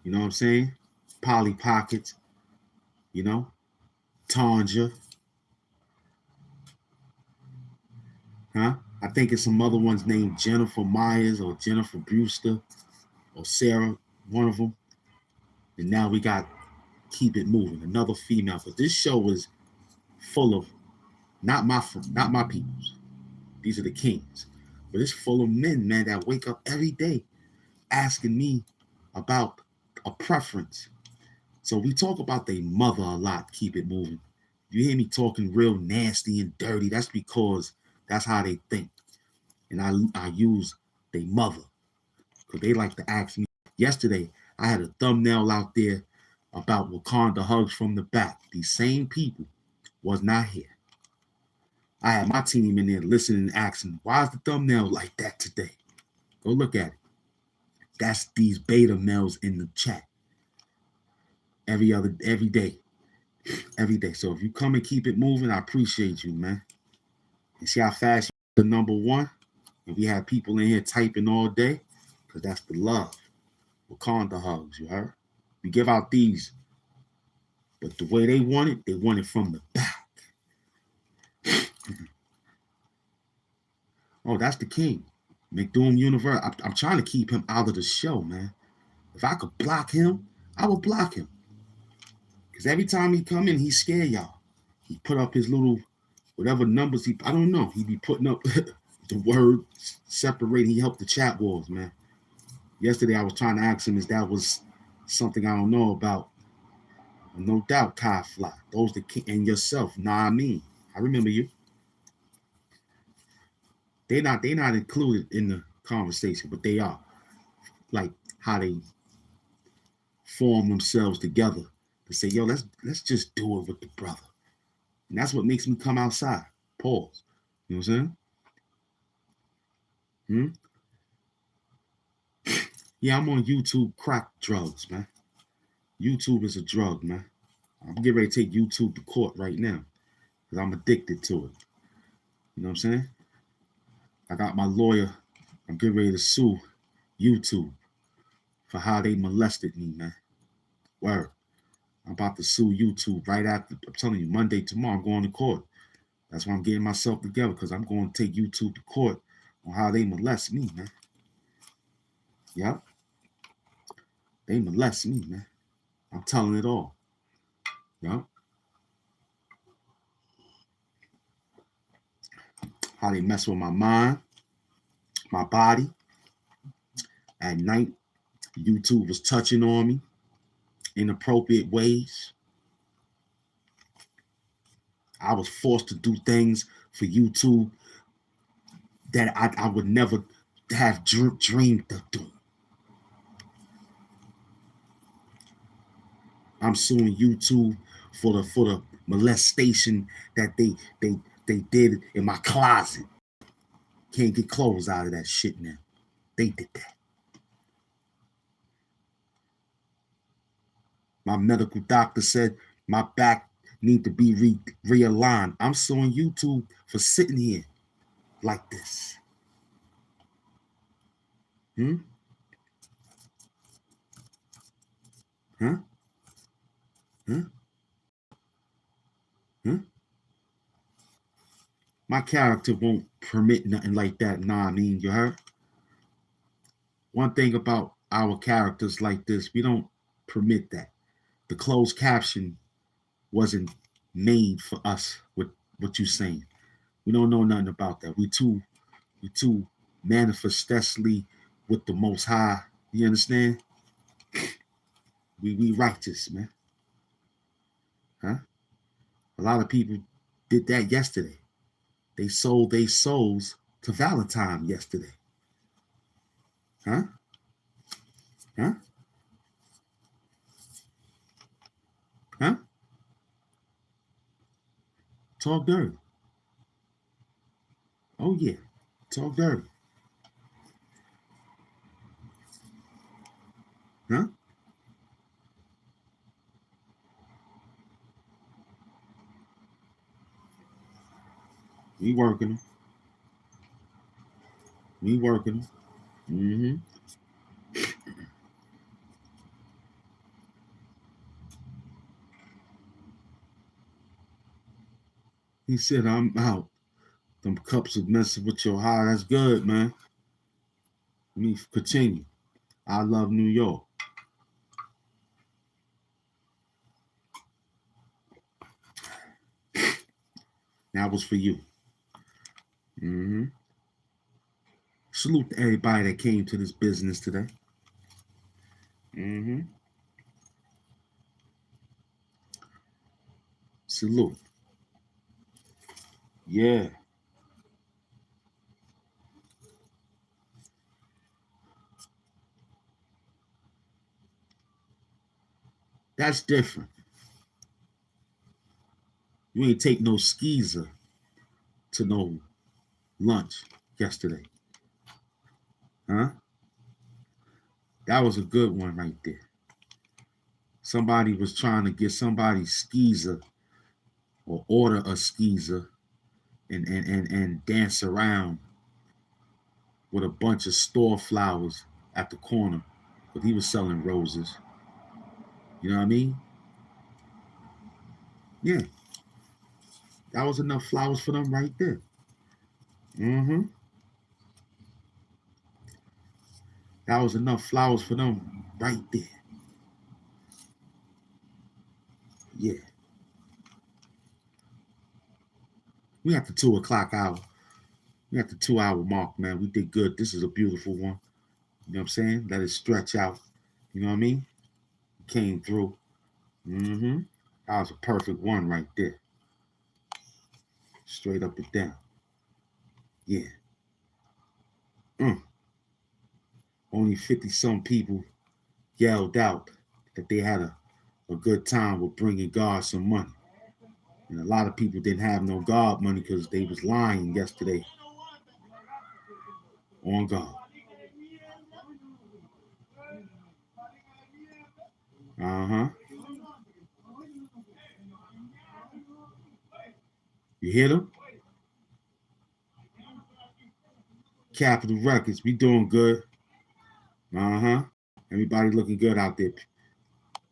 you know what I'm saying? Polly Pockets, you know, Tanja, huh? I think it's some other ones named Jennifer Myers or Jennifer Brewster or Sarah, one of them. And now we got Keep It Moving, another female. But this show is full of not my peoples. These are the kings. But it's full of men, man, that wake up every day asking me about a preference. So we talk about their mother a lot, Keep It Moving. You hear me talking real nasty and dirty, that's because that's how they think. And I use their mother because they like to ask me. Yesterday, I had a thumbnail out there about Wakanda hugs from the back. These same people was not here. I had my team in there listening and asking, why is the thumbnail like that today? Go look at it. That's these beta males in the chat. Every day. So if you come and keep it moving, I appreciate you, man. And see how fast you're the number one? And we have people in here typing all day, because that's the love. Wakanda hugs, you heard? We give out these, but the way they want it from the back. Oh, that's the king. McDoom Universe. I'm trying to keep him out of the show, man. If I could block him, I would block him. Because every time he come in, he scare y'all. He put up his little, whatever numbers I don't know. He be putting up the word separating. He helped the chat wars, man. Yesterday, I was trying to ask him if that was something I don't know about. No doubt, Kai Fly. Those the king and yourself. Nah, I mean. I remember you. They're not included in the conversation, but they are. Like how they form themselves together to say, yo, let's just do it with the brother. And that's what makes me come outside. Pause. You know what I'm saying? Yeah, I'm on YouTube crack drugs, man. YouTube is a drug, man. I'm getting ready to take YouTube to court right now because I'm addicted to it. You know what I'm saying? I got my lawyer. I'm getting ready to sue YouTube for how they molested me, man. Word. I'm about to sue YouTube right after. I'm telling you, Monday, tomorrow, I'm going to court. That's why I'm getting myself together, because I'm going to take YouTube to court on how they molest me, man. Yep. They molest me, man. I'm telling it all. Yep. How they mess with my mind, my body. At night, YouTube was touching on me in inappropriate ways. I was forced to do things for YouTube that I would never have dreamed of doing. I'm suing YouTube for the molestation that they did in my closet. Can't get clothes out of that shit now. They did that. My medical doctor said my back need to be realigned. I'm suing YouTube for sitting here like this. Huh? My character won't permit nothing like that. Nah, I mean, you heard? One thing about our characters like this, we don't permit that. The closed caption wasn't made for us with what you saying. We don't know nothing about that. We too manifestly with the Most High. You understand? We righteous, man. Huh? A lot of people did that yesterday. They sold their souls to Valentine yesterday. Huh? Huh? Huh? Talk dirty. Oh yeah. Talk dirty. Huh? We working them. Mm-hmm. He said, I'm out. Them cups are messing with your heart. That's good, man. Let me continue. I love New York. That was for you. Mm-hmm. Salute to everybody that came to this business today. Mm-hmm. Salute. Yeah. That's different. You ain't take no skeezer to no lunch yesterday. Huh? That was a good one right there. Somebody was trying to get somebody's skeezer or order a skeezer and dance around with a bunch of store flowers at the corner. But he was selling roses. You know what I mean? Yeah. That was enough flowers for them right there. Mm-hmm. That was enough flowers for them right there. Yeah. We at the 2 o'clock hour. We at the 2 hour mark, man. We did good. This is a beautiful one. You know what I'm saying? Let it stretch out. You know what I mean? Came through. Mm-hmm. That was a perfect one right there. Straight up and down. Yeah. Only 50-some people yelled out that they had a good time with bringing God some money. And a lot of people didn't have no God money because they was lying yesterday on God. Uh-huh. You hear them? Capital Records, we doing good. Uh-huh. Everybody looking good out there.